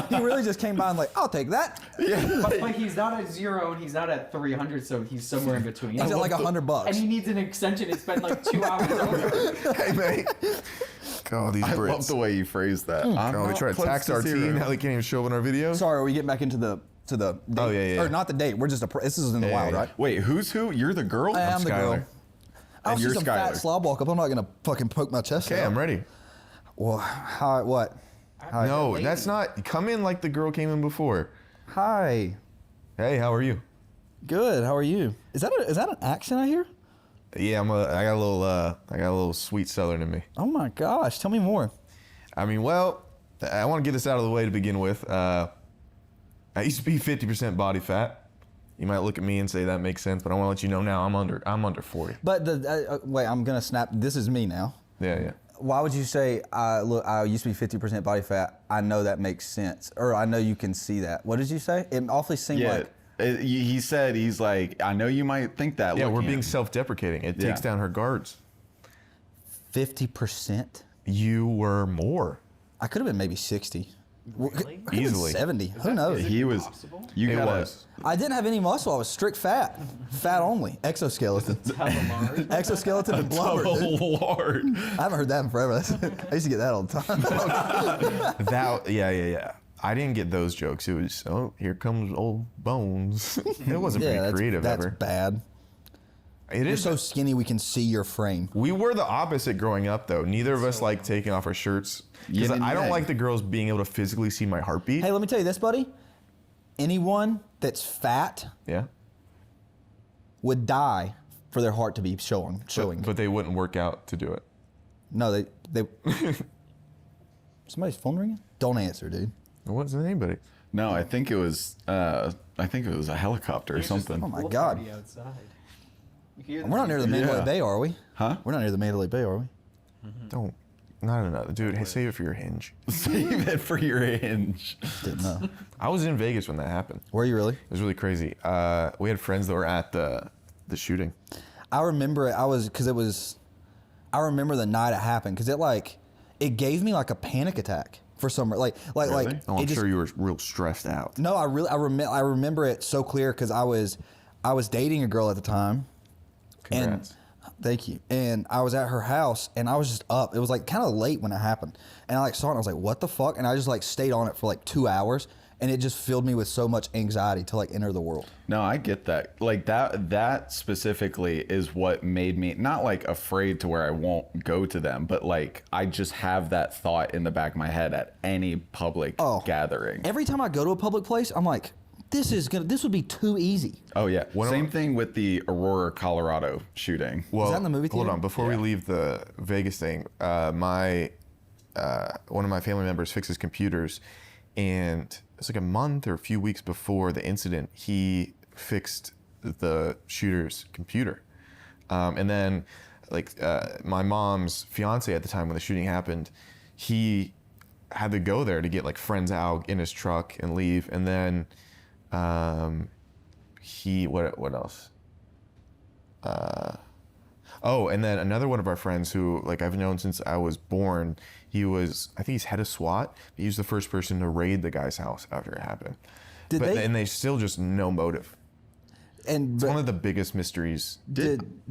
He really just came by and like, I'll take that. Yeah. But he's not at 0 and he's not at 300, so he's somewhere in between. He's at like $100. And he needs an extension. It's been like 2 hours over. Hey, mate. God, these I Brits. love the way you phrased that. I'm Oh, they not try to close tax our 0. team. Now they can't even show up in our videos. Sorry, are we getting back into the date? Oh, yeah. Or not the date. We're just this is in the wild, right? Wait, who's who? You're the girl? I'm the girl. Skyler. I'll And see you're some fat Skyler. slob walk up. I'm not gonna fucking poke my chest Okay, out. I'm ready. Well, hi, what? Hi. No, that's not. Come in like the girl came in before. Hi. Hey, how are you? Good. How are you? Is that an accent I hear? Yeah, I got a little sweet southern in me. Oh my gosh, tell me more. I mean, well, I want to get this out of the way to begin with. I used to be 50% body fat. You might look at me and say that makes sense, but I want to let you know now I'm under 40. But wait, I'm gonna snap. This is me now. Yeah. Why would you say, look, I used to be 50% body fat? I know that makes sense, or I know you can see that. What did you say? It awfully seemed like. He said, he's like, I know you might think that. Yeah, looking we're at being me." self-deprecating. It takes down her guards. 50%. You were more. I could have been maybe 60. Really? Easily. 70. Who knows? He was. You It gotta, was. I didn't have any muscle. I was strict fat. Fat only. Exoskeleton. Exoskeleton and blubber. Dude. Lord. I haven't heard that in forever. I used to get that all the time. Yeah. I didn't get those jokes. It was, oh, here comes old Bones. It wasn't very creative that's ever. bad. It You're is. so skinny we can see your frame. We were the opposite growing up, though. Neither of us like taking off our shirts. Because Yin and I don't yang. like the girls being able to physically see my heartbeat. Hey, let me tell you this, buddy. Anyone that's fat Yeah. would die for their heart to be showing. But they wouldn't work out to do it. No, they Somebody's phone ringing? Don't answer, dude. It wasn't anybody. No, I think it was. a helicopter or something. Oh my God. Outside. We're not near the Mandalay Bay, are we? Huh? We're not near the Mandalay Bay, are we? Don't. Not another. Dude, hey, save it for your Hinge. Save it for your Hinge. Didn't know. I was in Vegas when that happened. Were you really? It was really crazy. We had friends that were at the shooting. I remember it. I remember the night it happened because it gave me like a panic attack for some Really? Oh, I'm sure you were real stressed out. No, I remember it so clear because I was dating a girl at the time. Congrats. And thank you. And I was at her house and I was just up. It was like kind of late when it happened. And I saw it and I was like, what the fuck? And I just stayed on it for 2 hours and it just filled me with so much anxiety to enter the world. No, I get that. That specifically is what made me not afraid to where I won't go to them, but I just have that thought in the back of my head at any public gathering. Every time I go to a public place, I'm like, this would be too easy. Oh yeah. Same thing with the Aurora, Colorado shooting. Well, Was that in the movie theater? Hold on, before we leave the Vegas thing, one of my family members fixes computers, and it's a month or a few weeks before the incident, he fixed the shooter's computer, and then my mom's fiance at the time when the shooting happened, he had to go there to get friends out in his truck and leave, and then what else? And then another one of our friends who I've known since I was born, I think he's head of SWAT. He was the first person to raid the guy's house after it happened. And they still just no motive. And It's one of the biggest mysteries.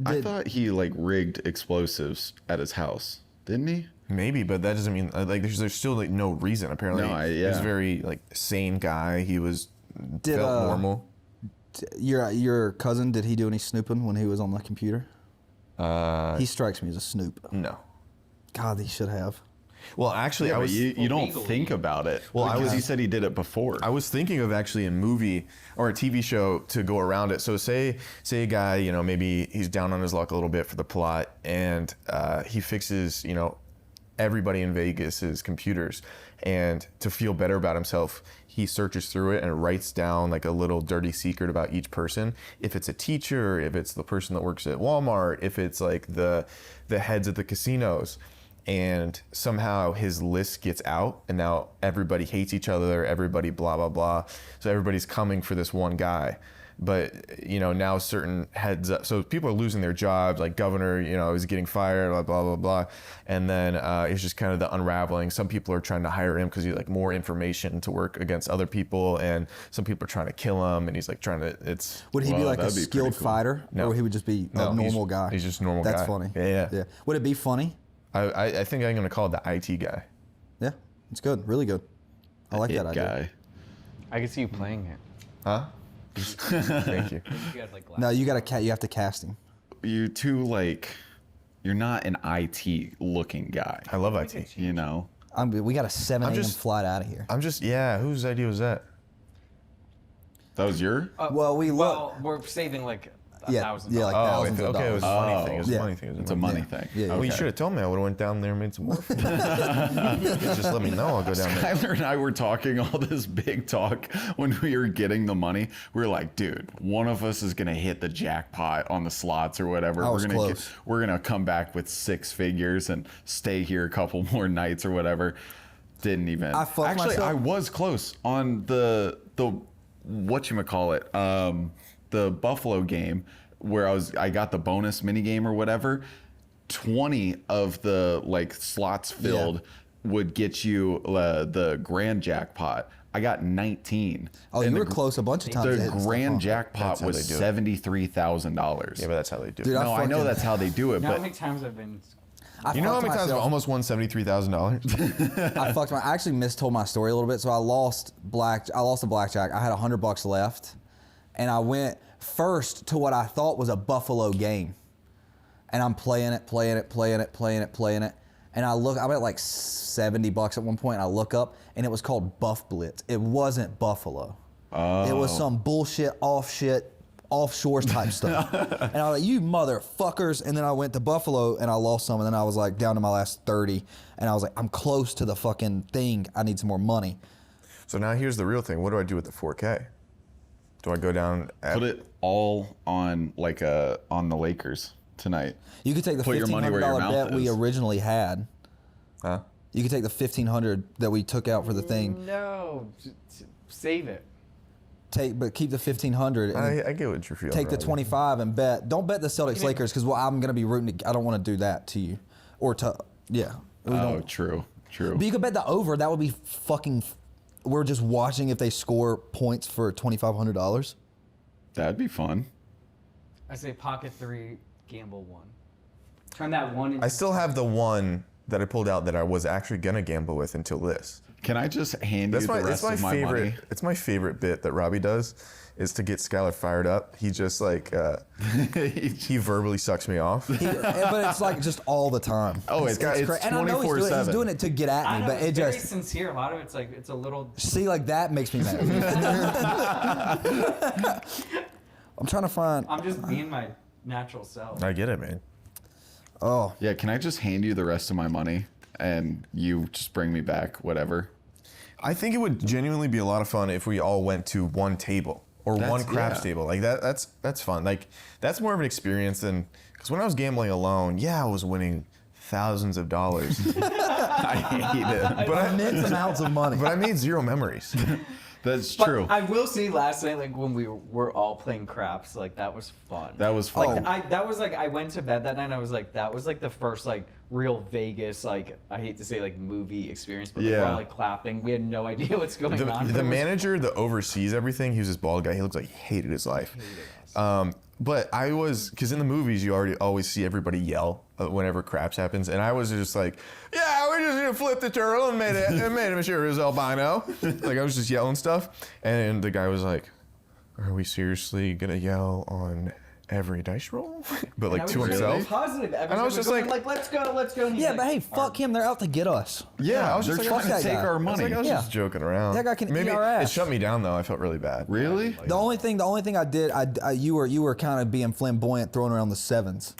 I thought he rigged explosives at his house, didn't he? Maybe, but that doesn't mean there's still no reason. Apparently, he was a very sane guy. He felt normal. Your cousin, did he do any snooping when he was on the computer? He strikes me as a snoop. No. God, he should have. Well, actually, But you don't think about it. Well, because he said he did it before. I was thinking of actually a movie or a TV show to go around it. So say a guy, maybe he's down on his luck a little bit for the plot, and he fixes, everybody in Vegas's computers, and to feel better about himself, he searches through it and writes down a little dirty secret about each person. If it's a teacher, if it's the person that works at Walmart, if it's the heads at the casinos. And somehow his list gets out, and now everybody hates each other, everybody blah, blah, blah. So everybody's coming for this one guy. But, now certain heads up. So people are losing their jobs, governor, is getting fired, blah, blah, blah, blah. And then it's just kind of the unraveling. Some people are trying to hire him because he's more information to work against other people. And some people are trying to kill him, and he's trying to, Would he be a skilled fighter? No. Or would he would just be a normal guy? He's just a normal guy. That's funny. Yeah. Would it be funny? I think I'm going to call it the IT guy. Yeah, it's good. Really good. I like that idea. Guy. I can see you playing it. Huh? Thank you. No, you have to cast him. You're too you're not an IT looking guy. I love IT. We got a 7 a.m. flight out of here. Whose idea was that? That was your? Well, we're saving $1,000. Yeah, like Oh, thousands of okay, it was a dollars. money thing. It was a Yeah. money thing. It was It's a money thing. Yeah, yeah. Well, you Okay. should have told me. I would have went down there and made some more. Just let me know. I'll go down there. Skyler and I were talking all this big talk when we were getting the money. We were like, dude, one of us is gonna hit the jackpot on the slots or whatever. I was close. We're gonna come back with 6 figures and stay here a couple more nights or whatever. Didn't even. I fucked Actually, myself. I was close on the whatchamacallit, the Buffalo game where I got the bonus mini game or whatever. 20 of the like slots filled would get you the grand jackpot. I got 19. Oh, And you were the- close a bunch of times. The grand jackpot That's how was they do it. $73,000. Yeah, but that's how they do Dude, it. No, I know fucking- that's how they do it, You know how but many times I've been. I You know how fucked many times I've myself. almost won $73,000? I actually mistold my story a little bit. So I lost the blackjack. I had $100 left, and I went first to what I thought was a Buffalo game, and I'm playing it, and I'm at like $70 at one point. And I look up, and it was called Buff Blitz. It wasn't Buffalo. It was some bullshit offshore type stuff. And I was like, you motherfuckers. And then I went to Buffalo and I lost some. And then I was like down to my last 30. And I was like, I'm close to the fucking thing. I need some more money. So now here's the real thing. What do I do with the 4K? Do I go down? put it all on on the Lakers tonight. You could take the Put your money where your $1,500 mouth bet we is. originally had. Huh? You could take the $1,500 that we took out for the thing. No, save it. But keep the $1,500 and I get what you're feeling. take the Robbie. 25 and bet. Don't bet the Celtics Lakers because I'm gonna be rooting. I don't want to do that to you, or to yeah. We Oh, don't. true. But you could bet the over. That would be fucking. We're just watching if they score points for $2,500. That'd be fun. I say pocket 3, gamble 1. Turn that 1 into. I still have the one that I pulled out that I was actually gonna gamble with until this. Can I just hand you the rest of my favorite. money? It's my favorite bit that Robbie does, is to get Skyler fired up. He just like he verbally sucks me off. But it's like just all the time. Oh, it's crazy. And I know he's doing it to get at I me, know, but it's it very just sincere. A lot of it's like it's a little. see like that makes me mad. I'm trying to find. I'm just being my natural self. I get it, man. Oh Yeah, can I just hand you the rest of my money and you just bring me back whatever? I think it would genuinely be a lot of fun if we all went to one table or one craps table. Like that's fun. Like that's more of an experience than, because when I was gambling alone, yeah, I was winning thousands of dollars. I hate it. But immense amounts of money. But I made zero memories. That's But true. I will say, last night, like when we were all playing craps, like that was fun. That was fun. Like I went to bed that night and I was like, that was like the first like real Vegas, like I hate to say like movie experience, but like, we're all like clapping. We had no idea what's going on. The manager that oversees everything, he was this bald guy. He looks like he hated his life. But I was, because in the movies you always see everybody yell whenever craps happens, and I was just like, yeah, we're just gonna flip the turtle and made him sure it was albino. Like I was just yelling stuff, and the guy was like, are we seriously gonna yell on every dice roll? But like to himself. Positive. And I was just like, let's go. And he's Yeah, like, but hey, fuck him. They're out to get us. Yeah, I was they're just like, trying to fuck that take guy. our money. I was just joking around. That guy can Maybe eat our ass. it shut me down though. I felt really bad. Really? The only thing I did, you were kind of being flamboyant, throwing around the sevens,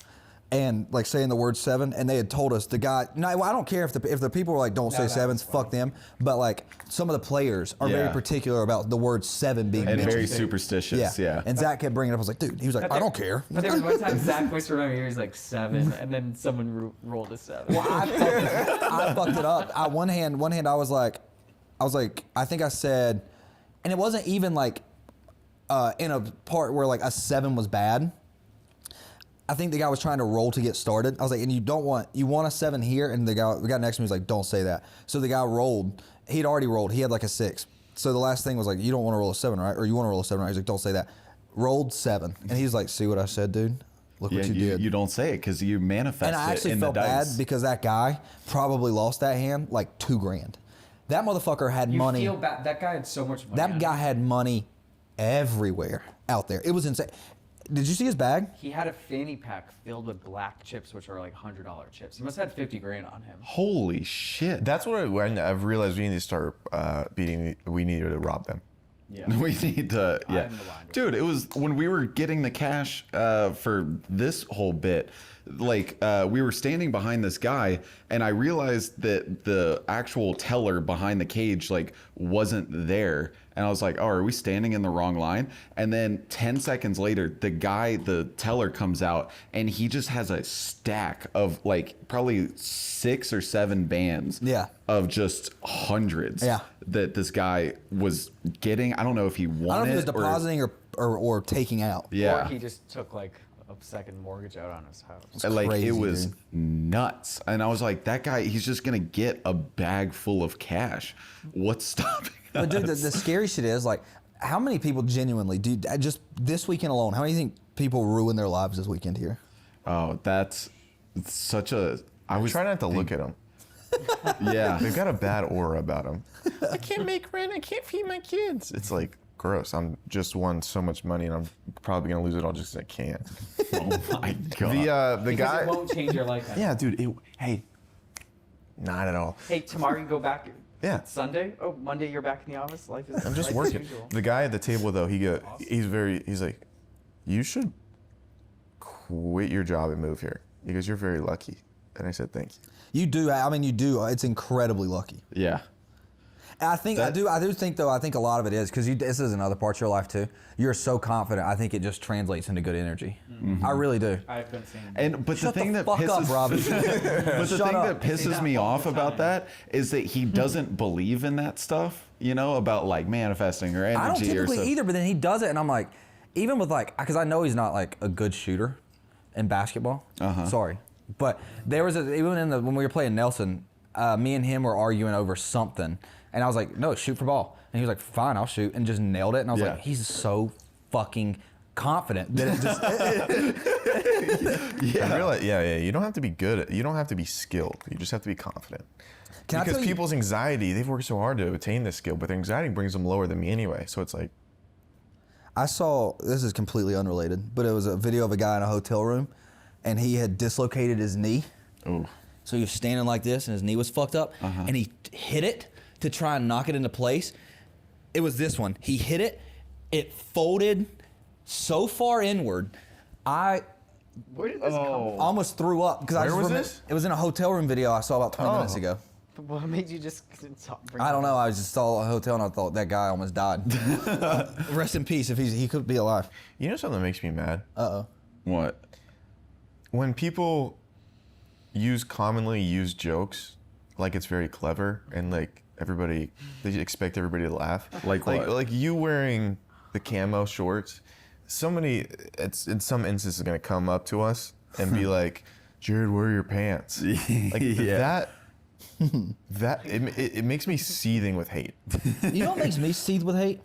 and like saying the word seven. And they had told us the guy. No, I don't care if the people were like, don't say sevens, fuck them. But like some of the players are very particular about the word seven being And mentioned. very superstitious, yeah. And Zach kept bringing it up. I was like, dude. He was like, I don't care. But there was one time Zach was remember he was like 7, and then someone rolled a 7. Well, I fucked it up. One hand, I was like, I think I said, and it wasn't even like in a part where like a 7 was bad. I think the guy was trying to roll to get started. I was like, and you want a 7 here? And the guy next to me was like, don't say that. So the guy rolled. He'd already rolled. He had like a 6. So the last thing was like, you don't want to roll a 7, right? Or you want to roll a 7, right? He's like, don't say that. Rolled 7. And he's like, see what I said, dude? Look what you did. You don't say it because you manifest And I it actually in felt the bad dice. because that guy probably lost that hand like $2,000. That motherfucker had money. You feel bad. That guy had so much money. That guy had money everywhere out there. It was insane. Did you see his bag? He had a fanny pack filled with black chips, which are like $100 chips. He must have had 50 grand on him. Holy shit. That's when I've realized we need to start we needed to rob them. Yeah. We need to, yeah. I'm the blinder. Dude, it was when we were getting the cash for this whole bit, like we were standing behind this guy and I realized that the actual teller behind the cage like wasn't there. And I was like, oh, are we standing in the wrong line? And then 10 seconds later, the teller comes out and he just has a stack of like probably 6 or 7 bands of just hundreds that this guy was getting. I don't know if he wanted I don't know if he was depositing or taking out. Or he just took like a second mortgage out on his house. Like crazy, it was dude. nuts. And I was like, that guy, he's just going to get a bag full of cash. What's stopping But dude, the us? scary shit is like, how many people genuinely, dude, just this weekend alone, how many think people ruin their lives this weekend here? Oh, that's such a... I was Try not to look at them. Yeah. They've got a bad aura about them. I can't make rent. I can't feed my kids. It's like gross. I'm just won so much money and I'm probably going to lose it all just because I can't. Oh my God. The Because guy... it won't change your life. Yeah, dude. Hey, not at all. Hey, tomorrow you go back. Yeah. Sunday? Oh, Monday you're back in the office? Life is I'm just life as working. usual. The guy at the table though, he's like, you should quit your job and move here because you're very lucky. And I said, thank you. You do. I mean, you do. It's incredibly lucky. Yeah. And I think I do think though. I think a lot of it is because this is in other parts of your life too. You're so confident. I think it just translates into good energy. I really do. I've been seeing. And but Shut the thing the that fuck pisses up, Robbie. but the Shut thing up. that pisses me off about that is that he doesn't believe in that stuff. You know, about like manifesting or energy I don't or typically something. either, but then he does it, and I'm like, even with like, because I know he's not like a good shooter in basketball. Sorry, but there was even when we were playing Nelson, me and him were arguing over something, and I was like, no, shoot for ball, and he was like, fine, I'll shoot, and just nailed it, and I was like, he's so fucking confident that it just. I realize, you don't have to be good. You don't have to be skilled. You just have to be confident. Can I Because tell you- people's anxiety, they've worked so hard to attain this skill, but their anxiety brings them lower than me anyway. So it's like, I saw, this is completely unrelated, but it was a video of a guy in a hotel room, and he had dislocated his knee. Ooh. So he was standing like this, and his knee was fucked up, and he hit it to try and knock it into place. It was this one. He hit it. It folded so far inward. I Where did this come from? almost threw up because I Where just was remem- this? It was in a hotel room video I saw about 20 minutes ago. What made you just bring I don't it know. up? I just saw a hotel and I thought that guy almost died. Rest in peace if he could be alive. you know something that makes me mad? What? When people commonly use jokes like it's very clever and like they expect everybody to laugh. Like what? Like you wearing the camo shorts. Somebody, it's in some instances going to come up to us and be like, Jared, where are your pants? Like that it makes me seething with hate. You know what makes me seethe with hate?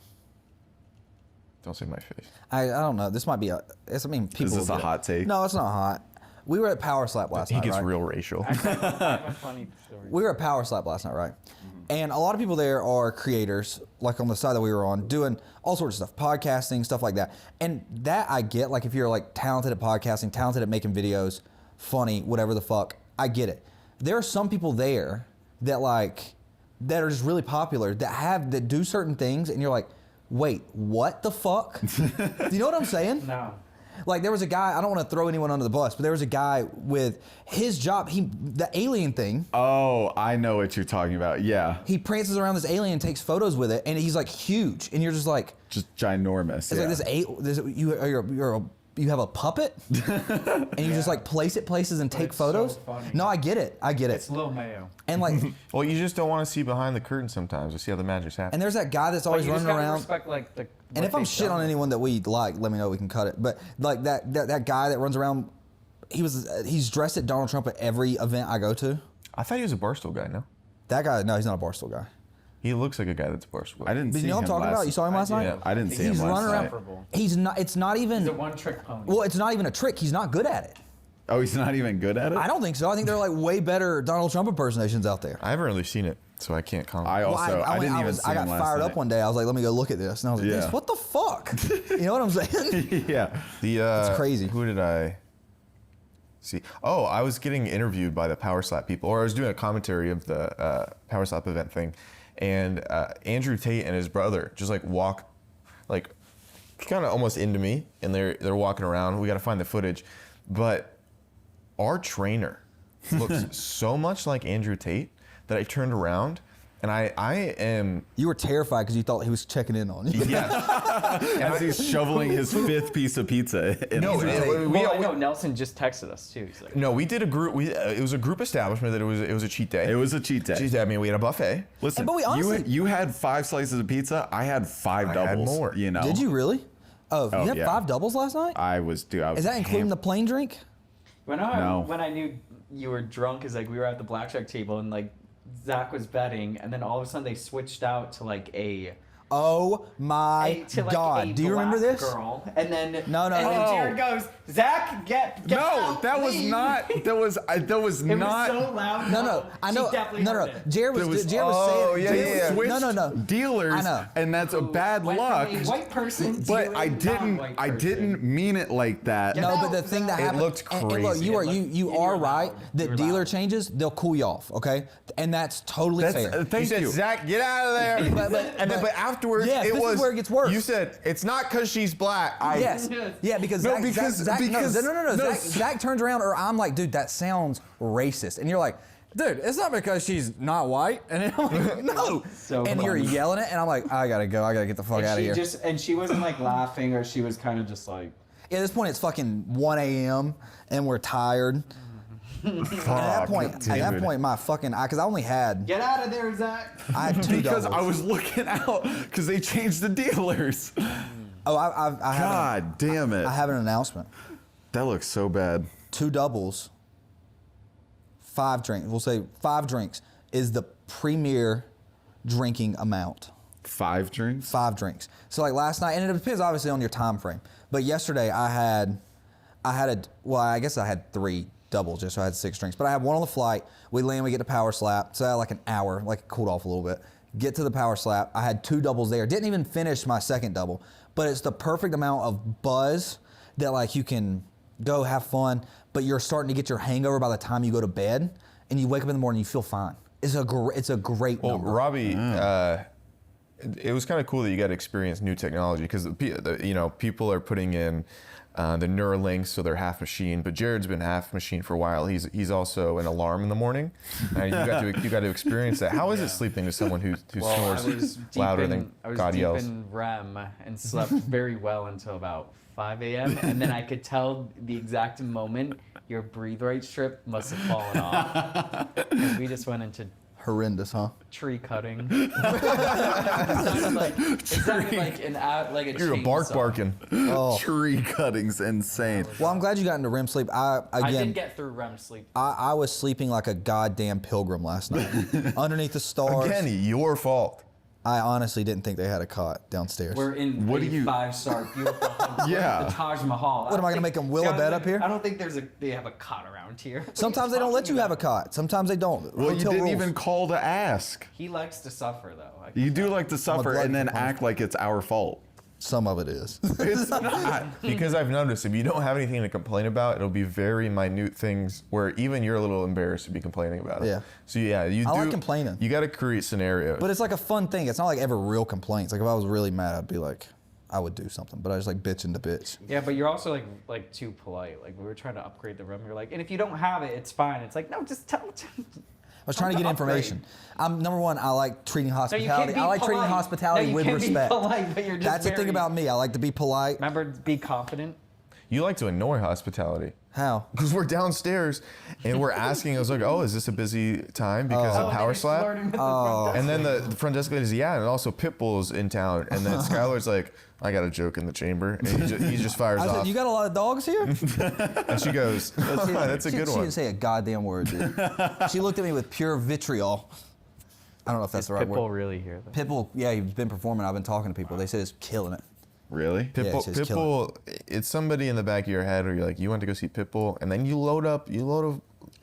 Don't say my face. I don't know. This might be people. Is this will a get hot it. take? No, it's not hot. We were at Power Slap last He night. gets right? real racial. I have a funny story. We were at Power Slap last night, right? And a lot of people there are creators, like on the side that we were on, doing all sorts of stuff, podcasting, stuff like that. And that I get, like if you're like talented at podcasting, talented at making videos, funny, whatever the fuck, I get it. There are some people there that are just really popular that do certain things, and you're like, wait, what the fuck? Do you know what I'm saying? No. Like there was a guy, I don't want to throw anyone under the bus, but there was a guy with his job, the alien thing. Oh, I know what you're talking about. Yeah. He prances around this alien, takes photos with it, and he's like huge, and you're just like, Just ginormous. it's like you have a puppet, and you just like place it places and take it's so photos. funny. No, I get it, It's Lil Mayo. and like, Well, you just don't want to see behind the curtain sometimes to see how the magic's happen. and there's that guy that's always You just running gotta around. respect, like, And what if I'm they've shit done. on anyone that we like, let me know, we can cut it. But like that guy that runs around, he's dressed at Donald Trump at every event I go to. I thought he was a Barstool guy, no? That guy, no, he's not a Barstool guy. He looks like a guy that's a Barstool guy. I didn't But see you know him what I'm talking about? You saw him last night? Yeah. I didn't see He's him last running night. around. He's not. It's not even. He's a one-trick pony. Well, it's not even a trick. He's not good at it. Oh, he's not even good at it? I don't think so. I think there are like way better Donald Trump impersonations out there. I haven't really seen it, so I can't comment. I also, I didn't even see I got him last fired night. up one day. I was like, let me go look at this. And I was like, Yeah. this, what the fuck? You know what I'm saying? Yeah. It's crazy. Who did I see? Oh, I was getting interviewed by the Power Slap people, or I was doing a commentary of the Power Slap event thing, and Andrew Tate and his brother just like walked like kind of almost into me, and they're walking around. We got to find the footage, but our trainer looks so much like Andrew Tate that I turned around. And I am. You were terrified because you thought he was checking in on you. Yeah. As he's shoveling his 5th piece of pizza. Well, I know Nelson just texted us too. He's like, no, we did a group. It was a group establishment that it was a cheat day. It was a cheat day. I mean, we had a buffet. Listen, But we honestly- you had 5 slices of pizza. I had 5 doubles. I had more. You know? Did you really? Oh, you had yeah. 5 doubles last night? I was Is that including the plain drink? when No. I knew you were drunk, is like we were at the blackjack table and like Zach was betting, and then all of a sudden they switched out to like a. Oh my God! a Do you remember black this? Girl, and then No. and then Jared goes, Zach, get No, out, that was please." not. That was It not. was so loud. No, I know. She definitely No. heard it. Jared was saying. They switched No. dealers, I know. and that's a bad Went luck. from a white person to But a I non-white I person. didn't mean it like that. No, but the thing that It happened. looked and look, crazy. you are right that dealer changes they'll cool you off, okay, and that's totally fair. You Thank said, you. Zach, get out of there. But afterwards, Yeah, it this is was where it gets worse. You said it's not because she's black. Yes. Yeah, because No, Zach, because- Zach, because- no. no, Zach turns around, or I'm like, dude, that sounds racist, and you're like, dude, it's not because she's not white, and I'm like, no. So and you're funny. yelling it, and I'm like, I gotta go, I gotta get the fuck And out of she here. and she wasn't like laughing, or she was kind of just like. At this point, it's fucking 1 a.m. and we're tired. At that point, my fucking, because I only had, Get out of there, Zach. I had 2 Because doubles. I was looking out because they changed the dealers. Oh, I have. God damn it. I have an announcement. That looks so bad. 2 doubles, 5 drinks. We'll say 5 drinks is the premier drinking amount. 5 drinks? 5 drinks. So like last night, and it depends obviously on your time frame. But yesterday I had I guess I had 3 doubles, just so I had 6 drinks. But I had 1 on the flight. We land, we get to power slap. So I had like an hour, like it cooled off a little bit. Get to the power slap. I had 2 doubles there. Didn't even finish my second double. But it's the perfect amount of buzz that like you can go have fun, but you're starting to get your hangover by the time you go to bed, and you wake up in the morning, you feel fine. It's a great Well, number. Robbie, it was kind of cool that you got to experience new technology because people are putting in the Neuralink, so they're half machine. But Jared's been half machine for a while. He's also an alarm in the morning, and you got to experience that. How is it sleeping with someone who snores louder than God yells? I was deep in REM and slept very well until about 5 a.m. and then I could tell the exact moment your breathe right strip must have fallen off because we just went into Horrendous, huh? tree cutting. It sounded like a You're a bark chainsaw. barking. Oh. Tree cutting's insane. Well, I'm glad you got into REM sleep. I Again, did get through REM sleep. I was sleeping like a goddamn pilgrim last night, underneath the stars. Again, your fault. I honestly didn't think they had a cot downstairs. We're in What a do you- 5-star beautiful home. Yeah. The Taj Mahal. What, am I gonna make them will a bed up here? I don't think they have a cot around here. Sometimes they don't let you have a cot. Sometimes they don't. Well, you Hotel didn't rules. even call to ask. He likes to suffer though. I can You do tell. like to suffer blood and then component. act like it's our fault. Some of it is. It's not. Because I've noticed if you don't have anything to complain about, it'll be very minute things where even you're a little embarrassed to be complaining about it. Yeah. So yeah, you I do. like complaining. You got to create scenarios. But it's like a fun thing. It's not like ever real complaints. Like if I was really mad, I'd be like, I would do something. But I just like bitching to bitch. Yeah, but you're also like too polite. Like we were trying to upgrade the room. You're like, and if you don't have it, it's fine. It's like, no, just tell. I was trying to get information. I'm number one. I like treating No, you can't hospitality. be I like treating polite. hospitality No, you with can't respect. Be polite, but you're just That's the thing very- about me. I like to be polite. Remember, be confident. You like to annoy hospitality. How? Because we're downstairs and we're asking. I was like, "Oh, is this a busy time because of Power Slap?" And then the front desk lady says, "Yeah, and also Pitbull's in town." And then Skyler's like, "I got a joke in the chamber," and he just fires I off. said, you got a lot of dogs here? And she goes, "That's a good She one." didn't say a goddamn word, dude. She looked at me with pure vitriol. I don't know if that's the right Pitbull word. really here? Though? Pitbull, yeah, he's been performing. I've been talking to people. They said it's killing it. Really? Yeah, Pitbull, it's just Pitbull, it's somebody in the back of your head where you're like, you want to go see Pitbull, and then you load up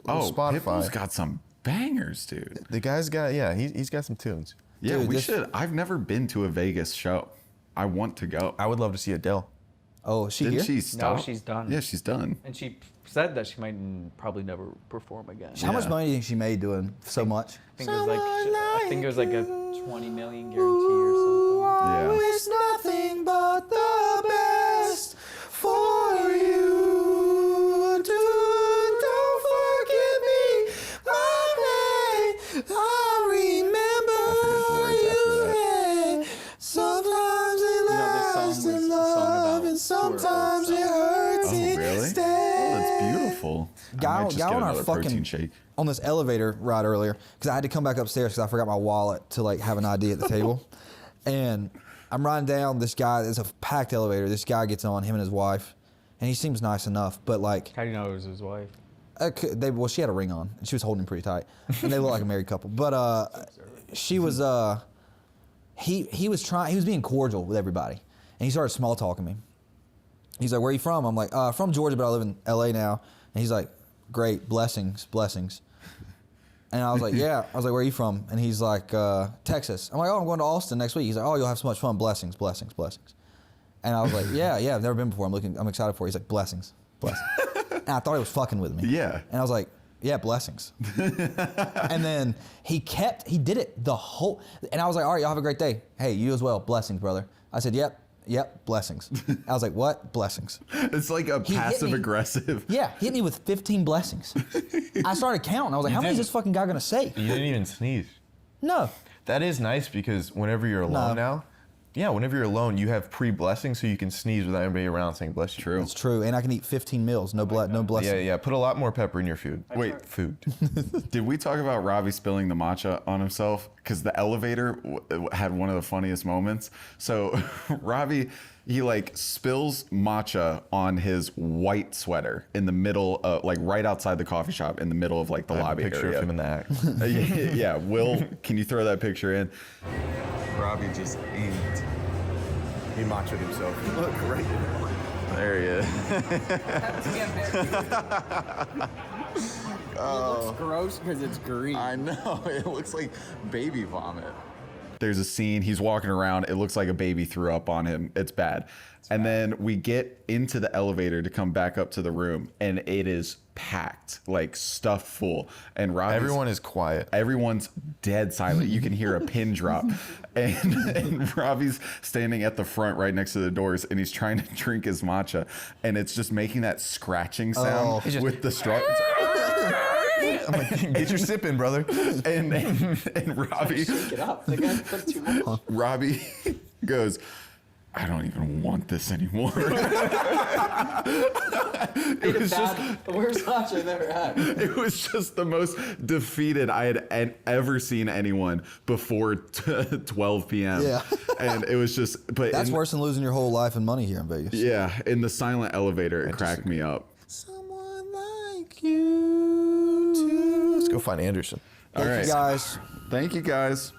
Spotify. Pitbull's got some bangers, dude. The guy's got, he's got some tunes. Yeah, Dude, we this- should. I've never been to a Vegas show. I want to go. I would love to see Adele. Oh, is she Didn't here? she stop? No, she's done. Yeah, she's done. And she said that she might probably never perform again. How much money do you think she made doing so much? I think it was like a 20 million guarantee or something. Yeah. It's nothing but Sometimes it hurts. Oh, really? Stay. Oh, that's beautiful. Guy Get on our another protein fucking shake. on this elevator ride earlier because I had to come back upstairs because I forgot my wallet to like have an ID at the table, and I'm riding down. This guy, it's a packed elevator. This guy gets on, him and his wife, and he seems nice enough, but like, How do you know it was his wife? well, she had a ring on and she was holding him pretty tight, and they look like a married couple. But she was he was being cordial with everybody, and he started small talking me. He's like, "Where are you from?" I'm like, "From Georgia, but I live in LA now." And he's like, "Great, blessings." And I was like, "Yeah." I was like, "Where are you from?" And he's like, "Texas." I'm like, "Oh, I'm going to Austin next week." He's like, "Oh, you'll have so much fun. Blessings." And I was like, "Yeah, I've never been before. I'm excited for it." He's like, "Blessings." And I thought he was fucking with me. Yeah. And I was like, "Yeah, blessings." And then he did it the whole, and I was like, "All right, y'all have a great day. Hey, you as well. Blessings, brother." I said, Yep, blessings. I was like, "What? Blessings." It's like a He hit passive me. aggressive. Yeah, he hit me with 15 blessings. I started counting. I was like, "How many is this fucking guy gonna say?" You didn't even sneeze. No. That is nice because whenever you're alone now, whenever you're alone, you have pre-blessing so you can sneeze without anybody around saying bless you. It's true, and I can eat 15 meals, no blessing. Yeah. Put a lot more pepper in your food. Wait, food. did we talk about Robbie spilling the matcha on himself? Because the elevator had one of the funniest moments. So Robbie, he like spills matcha on his white sweater in the middle, like right outside the coffee shop in the middle of like the lobby Picture area. of him in the act. Yeah, Will, can you throw that picture in? Robbie just ate. He matched himself. Look, right there. There he is. It looks gross because it's green. I know, it looks like baby vomit. There's a scene, he's walking around, it looks like a baby threw up on him. It's bad. And then we get into the elevator to come back up to the room, and it is packed, like stuffed full. And Everyone is quiet. Everyone's dead silent. You can hear a pin drop. And Robbie's standing at the front right next to the doors, and he's trying to drink his matcha. And it's just making that scratching sound with the straw. I'm like, get your sip in, brother. And Robbie, Shake it up. The guy put too much. Robbie goes, "I don't even want this anymore." It was just the worst match I've ever had. It was just the most defeated I had ever seen anyone before 12 p.m. Yeah. And it was just, but That's worse than losing your whole life and money here in Vegas. Yeah, in the silent elevator, it cracked me up. Someone like you too. Let's go find Anderson. All right, Thank you guys. Thank you guys.